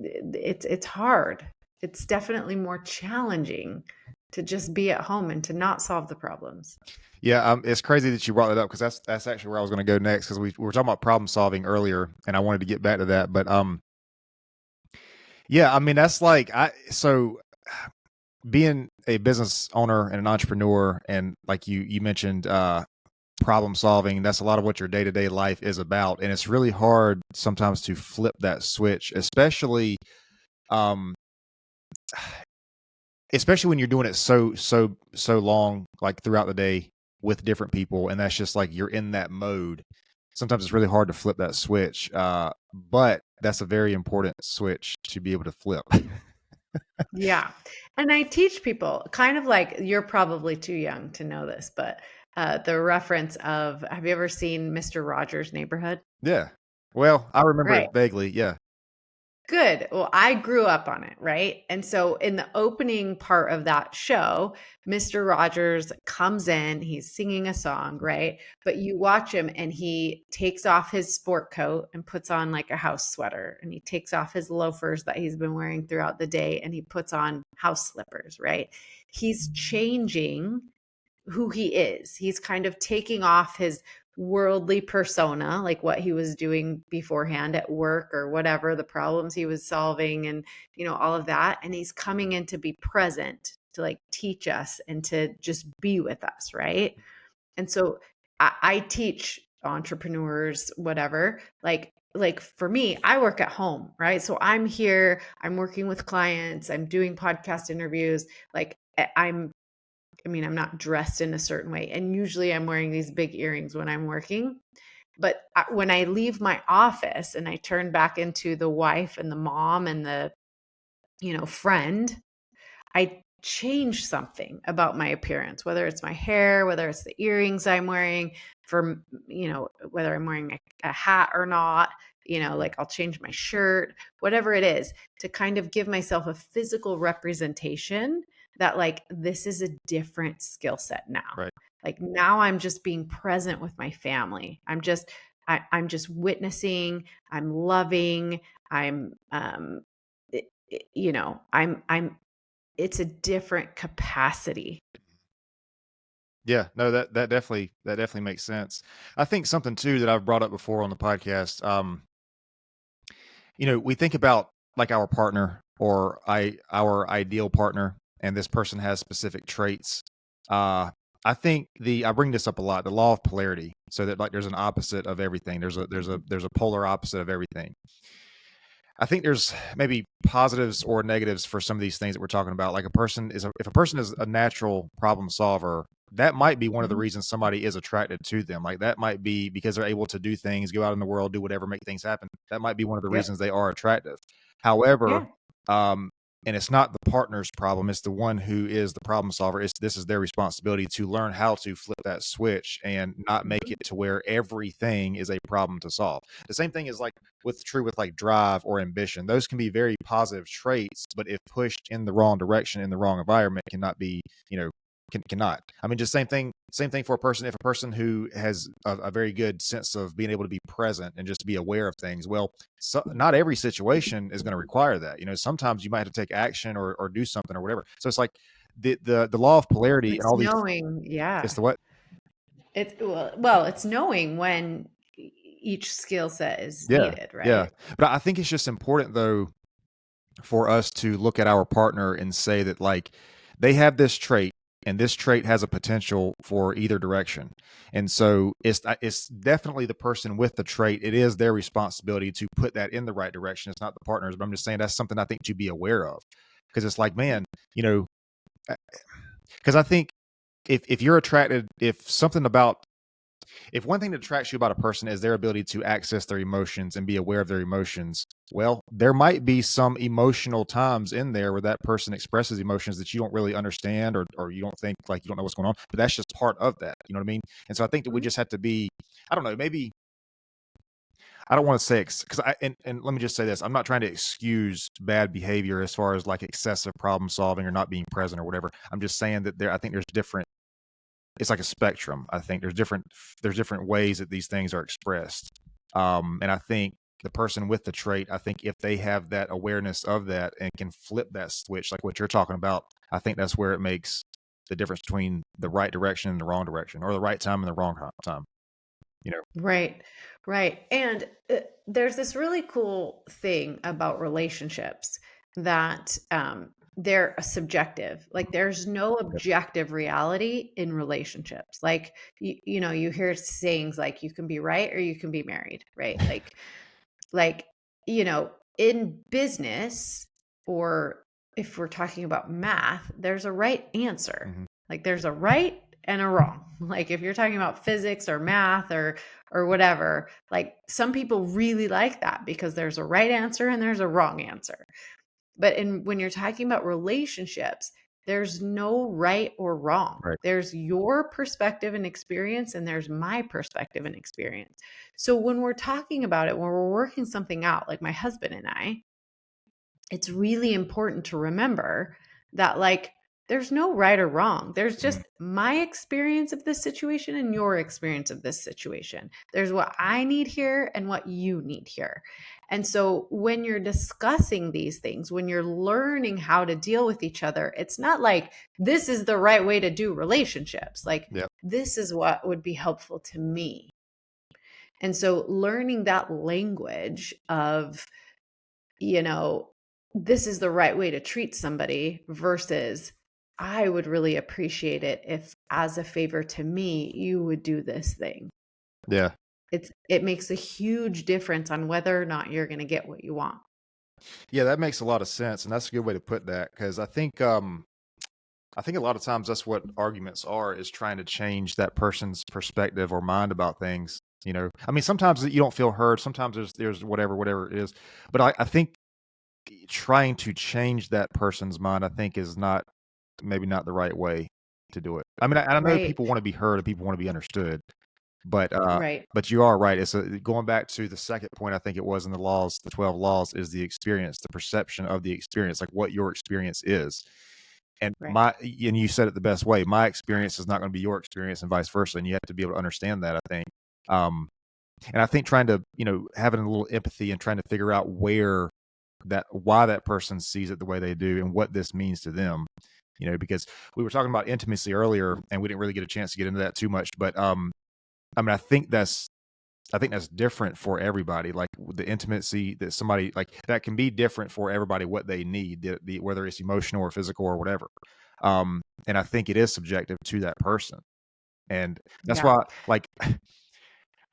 Speaker 1: it's hard. It's definitely more challenging to just be at home and to not solve the problems.
Speaker 2: Yeah, it's crazy that you brought that up because that's actually where I was going to go next because we were talking about problem solving earlier, and I wanted to get back to that. But yeah, I mean that's like so being a business owner and an entrepreneur, and like you mentioned problem solving. That's a lot of what your day to day life is about, and it's really hard sometimes to flip that switch, um, especially when you're doing it so long, like throughout the day with different people, and that's just like you're in that mode. Sometimes it's really hard to flip that switch, but that's a very important switch to be able to flip.
Speaker 1: Yeah. And I teach people kind of like, you're probably too young to know this, but the reference of, have you ever seen Mr. Rogers' Neighborhood?
Speaker 2: Yeah. Well, I remember
Speaker 1: Right.
Speaker 2: it vaguely. Yeah.
Speaker 1: Good. Well, I grew up on it, right? And so in the opening part of that show, Mr. Rogers comes in, he's singing a song, right? But you watch him and he takes off his sport coat and puts on like a house sweater, and he takes off his loafers that he's been wearing throughout the day and he puts on house slippers, right? He's changing who he is. He's kind of taking off his worldly persona, like what he was doing beforehand at work or whatever, the problems he was solving and, all of that. And he's coming in to be present, to like teach us and to just be with us. Right. And so I teach entrepreneurs, whatever, like for me, I work at home, right? So I'm here, I'm working with clients, I'm doing podcast interviews, like I'm not dressed in a certain way. And usually I'm wearing these big earrings when I'm working. But when I leave my office and I turn back into the wife and the mom and the, friend, I change something about my appearance, whether it's my hair, whether it's the earrings I'm wearing, for, whether I'm wearing a hat or not, like I'll change my shirt, whatever it is, to kind of give myself a physical representation that like, this is a different skill set now.
Speaker 2: Right.
Speaker 1: Like now I'm just being present with my family. I'm just witnessing, I'm loving, I'm it's a different capacity.
Speaker 2: Yeah, no, that definitely makes sense. I think something too that I've brought up before on the podcast, we think about like our partner or our ideal partner, and this person has specific traits. I think I bring this up a lot, the law of polarity. So that like there's an opposite of everything. There's a polar opposite of everything. I think there's maybe positives or negatives for some of these things that we're talking about. Like if a person is a natural problem solver, that might be one of the
Speaker 1: Mhm.
Speaker 2: reasons somebody is attracted to them. Like that might be because they're able to do things, go out in the world, do whatever, make things happen. That might be one of the
Speaker 1: Yep.
Speaker 2: reasons they are attractive. However,
Speaker 1: Yeah.
Speaker 2: um, and it's not the partner's problem, it's the one who is the problem solver. This is their responsibility to learn how to flip that switch and not make
Speaker 1: Mhm.
Speaker 2: it to where everything is a problem to solve. The same thing is like with like drive or ambition. Those can be very positive traits, but if pushed in the wrong direction in the wrong environment, cannot be, you know, cannot. I mean, just same thing for a person. If a person who has a very good sense of being able to be present and just be aware of things, well, not every situation is going to require that. You know, sometimes you might have to take action or do something or whatever. So it's like the law of polarity and
Speaker 1: It's
Speaker 2: all these.
Speaker 1: knowing,
Speaker 2: It's
Speaker 1: yeah.
Speaker 2: the what?
Speaker 1: It's knowing when each skill set is
Speaker 2: Yeah,
Speaker 1: needed,
Speaker 2: yeah.
Speaker 1: right?
Speaker 2: But I think it's just important though for us to look at our partner and say that like they have this trait and this trait has a potential for either direction. And so it's definitely the person with the trait. It is their responsibility to put that in the right direction. It's not the partner's, but I'm just saying that's something I think to be aware of. Because it's like, man, you know, because I think if you're attracted, if one thing that attracts you about a person is their ability to access their emotions and be aware of their emotions, well, there might be some emotional times in there where that person expresses emotions that you don't really understand or you don't think like you don't know what's going on, but that's just part of that. You know what I mean? And so I think that we
Speaker 1: Mhm.
Speaker 2: just have to be, I don't know, maybe I don't want to say because and let me just say this: I'm not trying to excuse bad behavior as far as like excessive problem solving or not being present or whatever. I'm just saying that I think there's different, it's like a spectrum. I think there's different ways that these things are expressed. And I think the person with the trait, I think if they have that awareness of that and can flip that switch, like what you're talking about, I think that's where it makes the difference between the right direction and the wrong direction, or the right time and the wrong time. You know.
Speaker 1: Right, right. And there's this really cool thing about relationships that they're subjective. Like there's no
Speaker 2: Yep.
Speaker 1: objective reality in relationships. Like you hear sayings like you can be right or you can be married, right? Like in business, or if we're talking about math, there's a right answer.
Speaker 2: Hmm.
Speaker 1: Like there's a right and a wrong. Like if you're talking about physics or math or whatever, like some people really like that because there's a right answer and there's a wrong answer. But when you're talking about relationships, there's no right or wrong.
Speaker 2: Right.
Speaker 1: There's your perspective and experience, and there's my perspective and experience. So when we're talking about it, when we're working something out, like my husband and I, it's really important to remember that, like, there's no right or wrong. There's
Speaker 2: Mhm.
Speaker 1: just my experience of this situation and your experience of this situation. There's what I need here and what you need here. And so when you're discussing these things, when you're learning how to deal with each other, it's not like this is the right way to do relationships. Like,
Speaker 2: Yep.
Speaker 1: this is what would be helpful to me. And so learning that language of, you know, this is the right way to treat somebody versus I would really appreciate it if, as a favor to me, you would do this thing.
Speaker 2: Yeah.
Speaker 1: It makes a huge difference on whether or not you're going to get what you want.
Speaker 2: Yeah, that makes a lot of sense, and that's a good way to put that because I think a lot of times that's what arguments are, is trying to change that person's perspective or mind about things. You know, I mean, sometimes you don't feel heard. Sometimes there's whatever it is, but I think trying to change that person's mind, I think, is not maybe not the right way to do it. I mean, I know
Speaker 1: Right.
Speaker 2: people want to be heard and people want to be understood, but
Speaker 1: Right.
Speaker 2: but you are right. It's going back to the second point. I think it was in the laws, the 12 laws, is the experience, the perception of the experience, like what your experience is. And
Speaker 1: Right.
Speaker 2: you said it the best way. My experience is not going to be your experience, and vice versa. And you have to be able to understand that, I think. And I think trying to, having a little empathy and trying to figure out why that person sees it the way they do and what this means to them. Because we were talking about intimacy earlier, and we didn't really get a chance to get into that too much. But I mean, I think that's different for everybody. Like the intimacy that somebody like that can be different for everybody, what they need, whether it's emotional or physical or whatever. And I think it is subjective to that person. And that's
Speaker 1: Yeah.
Speaker 2: why, like,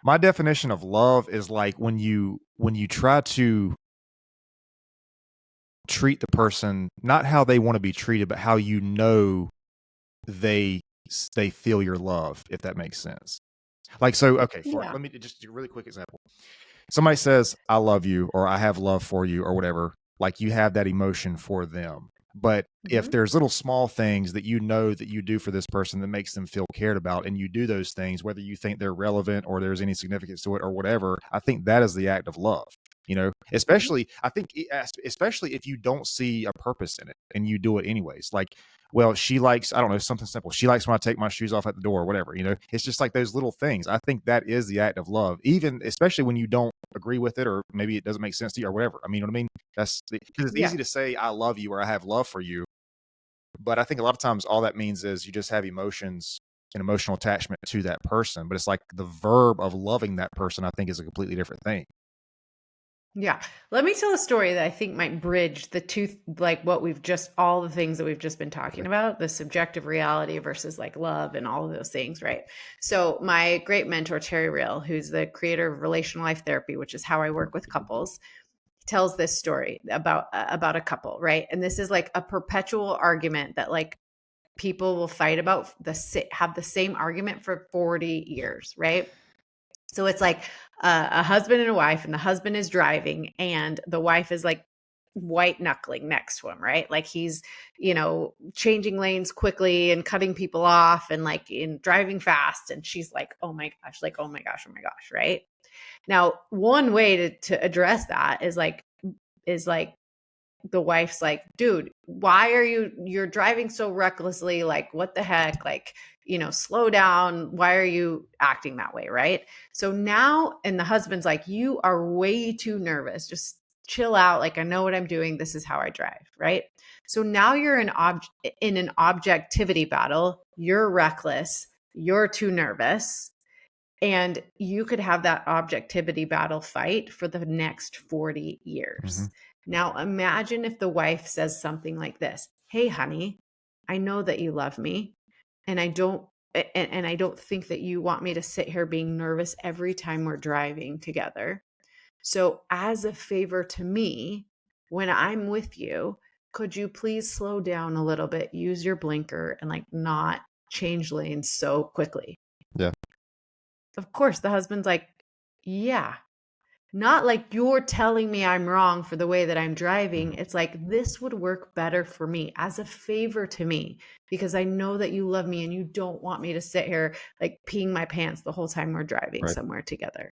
Speaker 2: my definition of love is like when you try to treat the person not how they want to be treated, but how you know they they feel your love, if that makes sense. Like, so okay, for
Speaker 1: Yeah.
Speaker 2: let me just do a really quick example. Somebody says I love you or I have love for you or whatever, like you have that emotion for them. But if
Speaker 1: Mhm.
Speaker 2: there's little small things that you know that you do for this person that makes them feel cared about, and you do those things whether you think they're relevant or there's any significance to it or whatever, I think that is the act of love.
Speaker 1: Mhm.
Speaker 2: Especially I think especially if you don't see a purpose in it and you do it anyways. Like, well, she likes, I don't know, something simple. She likes when I take my shoes off at the door or whatever. It's just like those little things. I think that is the act of love, even especially when you don't agree with it or maybe it doesn't make sense to you or whatever. I mean, you know what I mean? That's because it's easy
Speaker 1: Yeah.
Speaker 2: to say I love you or I have love for you, but I think a lot of times all that means is you just have emotions and emotional attachment to that person. But it's like the verb of loving that person, I think, is a completely different thing.
Speaker 1: Yeah. Let me tell a story that I think might bridge the two, like what we've just, all the things that we've just been talking
Speaker 2: Okay.
Speaker 1: about, the subjective reality versus like love and all of those things, right? So, my great mentor, Terry Real, who's the creator of relational life therapy, which is how I work with couples, tells this story about a couple, right? And this is like a perpetual argument that like people will fight about have the same argument for 40 years, right? So it's like a husband and a wife, and the husband is driving, and the wife is like white knuckling next to him, right? Like he's, changing lanes quickly and cutting people off and like in driving fast. And she's like, oh my gosh, like, oh my gosh, oh my gosh, right? Now, one way to address that is like the wife's like, dude, why are you're driving so recklessly? Like, what the heck? Like, slow down. Why are you acting that way? Right. So now, and the husband's like, you are way too nervous. Just chill out. Like, I know what I'm doing. This is how I drive. Right. So now you're in an objectivity battle. You're reckless. You're too nervous. And you could have that objectivity battle fight for the next 40
Speaker 2: Mm-hmm.
Speaker 1: years. Now, imagine if the wife says something like this: hey, honey, I know that you love me, and I don't think that you want me to sit here being nervous every time we're driving together. So, as a favor to me, when I'm with you, could you please slow down a little bit, use your blinker, and like not change lanes so quickly?
Speaker 2: Yeah.
Speaker 1: Of course, the husband's like, yeah, not like you're telling me I'm wrong for the way that I'm driving.
Speaker 2: Mhm.
Speaker 1: It's like, this would work better for me as a favor to me because I know that you love me and you don't want me to sit here like peeing my pants the whole time we're driving
Speaker 2: Right.
Speaker 1: somewhere together.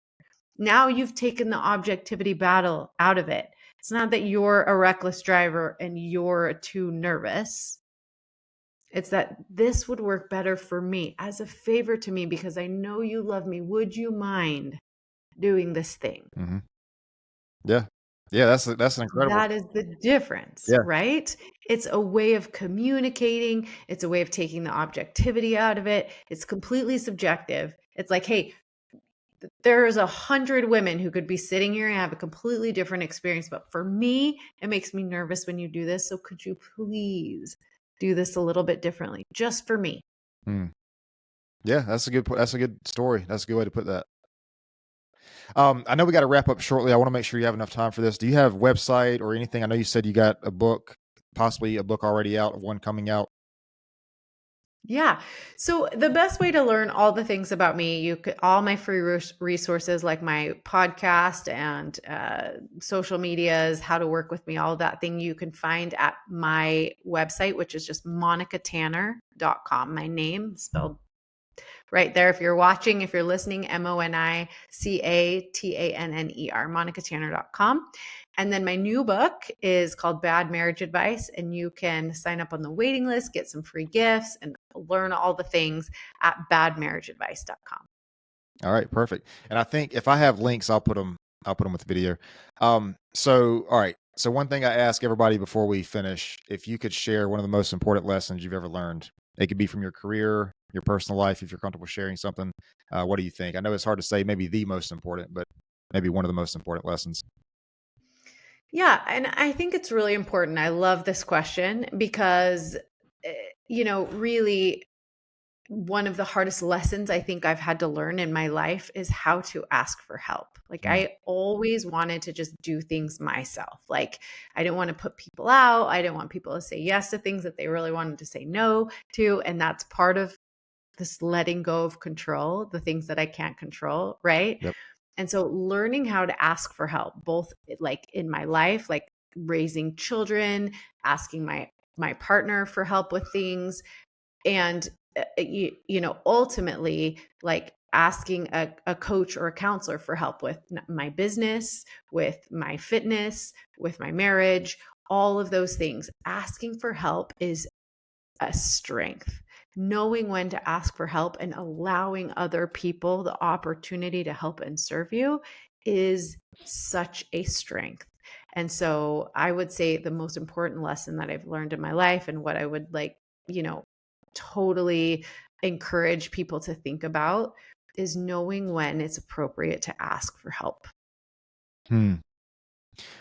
Speaker 1: Now you've taken the objectivity battle out of it. It's not that you're a reckless driver and you're too nervous. It's that this would work better for me as a favor to me because I know you love me. Would you mind doing this thing?
Speaker 2: Mm-hmm. Yeah. Yeah. That's an incredible.
Speaker 1: That is the difference,
Speaker 2: Yeah.
Speaker 1: right? It's a way of communicating. It's a way of taking the objectivity out of it. It's completely subjective. It's like, hey, there's 100 women who could be sitting here and have a completely different experience. But for me, it makes me nervous when you do this. So could you please do this a little bit differently just for me?
Speaker 2: Mm. Yeah. That's a good story. That's a good way to put that. I know we got to wrap up shortly. I want to make sure you have enough time for this. Do you have a website or anything? I know you said you got a book, possibly a book already out, one coming out.
Speaker 1: Yeah. So the best way to learn all the things about me, you could all my free resources like my podcast and social medias, how to work with me, all that thing you can find at my website, which is just monicatanner.com. My name spelled right there. If you're watching, if you're listening, MonicaTanner, monicatanner.com. And then my new book is called Bad Marriage Advice, and you can sign up on the waiting list, get some free gifts, and learn all the things at badmarriageadvice.com.
Speaker 2: All right, perfect. And I think if I have links, I'll put them. I'll put them with the video. So all right. So one thing I ask everybody before we finish, if you could share one of the most important lessons you've ever learned, it could be from your career, your personal life, if you're comfortable sharing something. What do you think? I know it's hard to say, maybe the most important, but maybe one of the most important lessons.
Speaker 1: Yeah, and I think it's really important. I love this question because, really, one of the hardest lessons I think I've had to learn in my life is how to ask for help. Like
Speaker 2: Mm.
Speaker 1: I always wanted to just do things myself. Like I didn't want to put people out. I didn't want people to say yes to things that they really wanted to say no to. And that's part of this letting go of control, the things that I can't control, right?
Speaker 2: Yep.
Speaker 1: And so learning how to ask for help, both like in my life, like raising children, asking my partner for help with things, and ultimately like asking a coach or a counselor for help with my business, with my fitness, with my marriage, all of those things. Asking for help is a strength. Knowing when to ask for help and allowing other people the opportunity to help and serve you is such a strength. And so I would say the most important lesson that I've learned in my life, and what I would like, you know, totally encourage people to think about, is knowing when it's appropriate to ask for help.
Speaker 2: Hmm.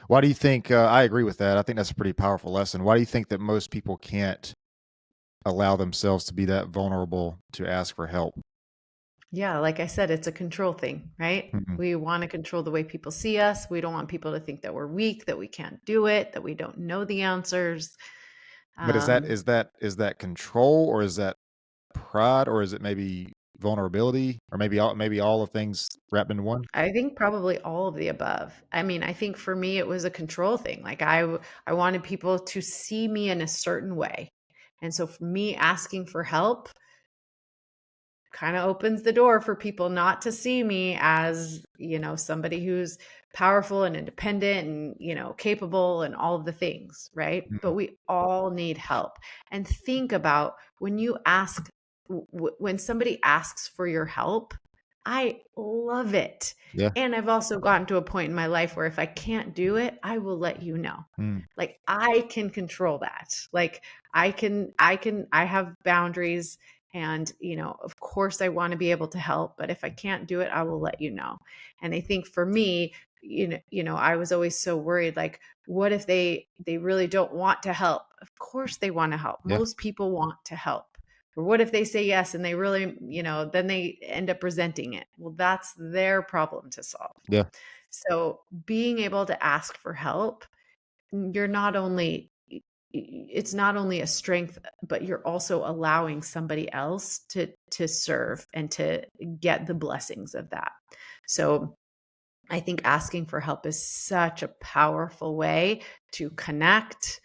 Speaker 2: Why do you think, I agree with that. I think that's a pretty powerful lesson. Why do you think that most people can't allow themselves to be that vulnerable to ask for help?
Speaker 1: Yeah, like I said, it's a control thing, right?
Speaker 2: Mhm.
Speaker 1: We want to control the way people see us. We don't want people to think that we're weak, that we can't do it, that we don't know the answers.
Speaker 2: But is that
Speaker 1: Um,
Speaker 2: is that is that control, or is that pride, or is it maybe vulnerability, or maybe all of things wrapped in one?
Speaker 1: I think probably all of the above. I mean, I think for me, it was a control thing. Like I wanted people to see me in a certain way. And so for me, asking for help kind of opens the door for people not to see me as, somebody who's powerful and independent and, capable and all of the things, right?
Speaker 2: Mhm.
Speaker 1: But we all need help. And think about when you ask, when somebody asks for your help, I love it.
Speaker 2: Yeah.
Speaker 1: And I've also gotten to a point in my life where if I can't do it, I will let you know.
Speaker 2: Mm.
Speaker 1: Like I can control that. Like I have boundaries, and, of course I want to be able to help, but if I can't do it, I will let you know. And I think for me, I was always so worried, like, what if they really don't want to help? Of course they want to help.
Speaker 2: Yeah.
Speaker 1: Most people want to help. Or what if they say yes and they really, then they end up resenting it? Well, that's their problem to solve.
Speaker 2: Yeah.
Speaker 1: So being able to ask for help, you're not only it's not only a strength, but you're also allowing somebody else to serve and to get the blessings of that. So I think asking for help is such a powerful way to connect,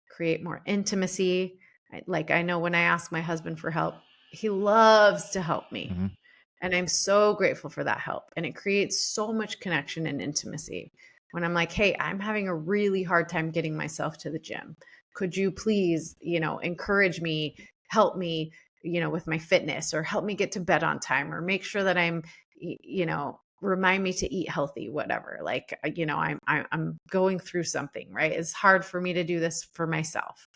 Speaker 1: create more intimacy. Like I know when I ask my husband for help, he loves to help me.
Speaker 2: Mhm.
Speaker 1: And I'm so grateful for that help. And it creates so much connection and intimacy. When I'm like, hey, I'm having a really hard time getting myself to the gym. Could you please, encourage me, help me, with my fitness, or help me get to bed on time, or make sure that remind me to eat healthy, whatever. Like, I'm going through something, right? It's hard for me to do this for myself.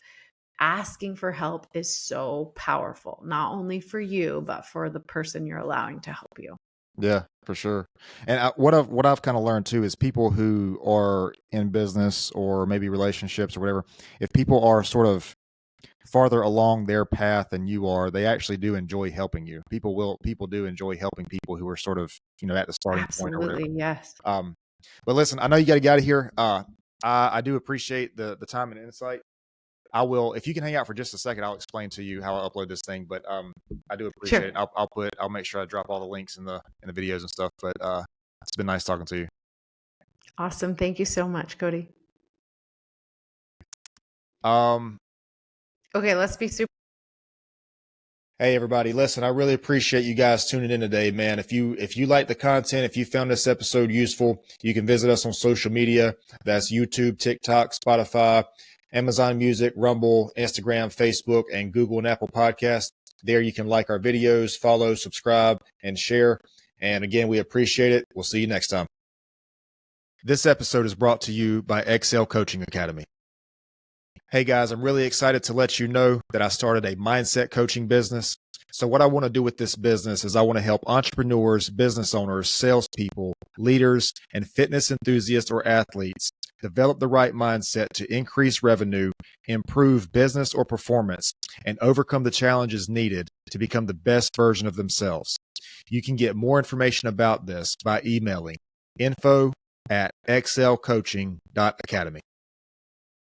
Speaker 1: Asking for help is so powerful, not only for you, but for the person you're allowing to help you.
Speaker 2: Yeah, for sure. And what I've kind of learned too is people who are in business or maybe relationships or whatever, if people are sort of farther along their path than you are, they actually do enjoy helping you. People do enjoy helping people who are sort of, at the starting point or whatever.
Speaker 1: Absolutely. Yes.
Speaker 2: Um, but listen, I know you got to get out of here. I do appreciate the time and insight. I will, if you can hang out for just a second, I'll explain to you how I upload this thing. But I do appreciate it.
Speaker 1: Sure.
Speaker 2: I'll make sure I drop all the links in the videos and stuff. But it's been nice talking to you.
Speaker 1: Awesome. Thank you so much, Cody.
Speaker 2: Um,
Speaker 1: Okay, let's be super.
Speaker 2: Hey everybody, listen, I really appreciate you guys tuning in today, man. If you like the content, if you found this episode useful, you can visit us on social media. That's YouTube, TikTok, Spotify, Amazon Music, Rumble, Instagram, Facebook, and Google and Apple Podcasts. There you can like our videos, follow, subscribe, and share. And again, we appreciate it. We'll see you next time. This episode is brought to you by Excel Coaching Academy. Hey guys, I'm really excited to let you know that I started a mindset coaching business. So, what I want to do with this business is I want to help entrepreneurs, business owners, salespeople, leaders, and fitness enthusiasts or athletes develop the right mindset to increase revenue, improve business or performance, and overcome the challenges needed to become the best version of themselves. You can get more information about this by emailing info@excelcoaching.academy.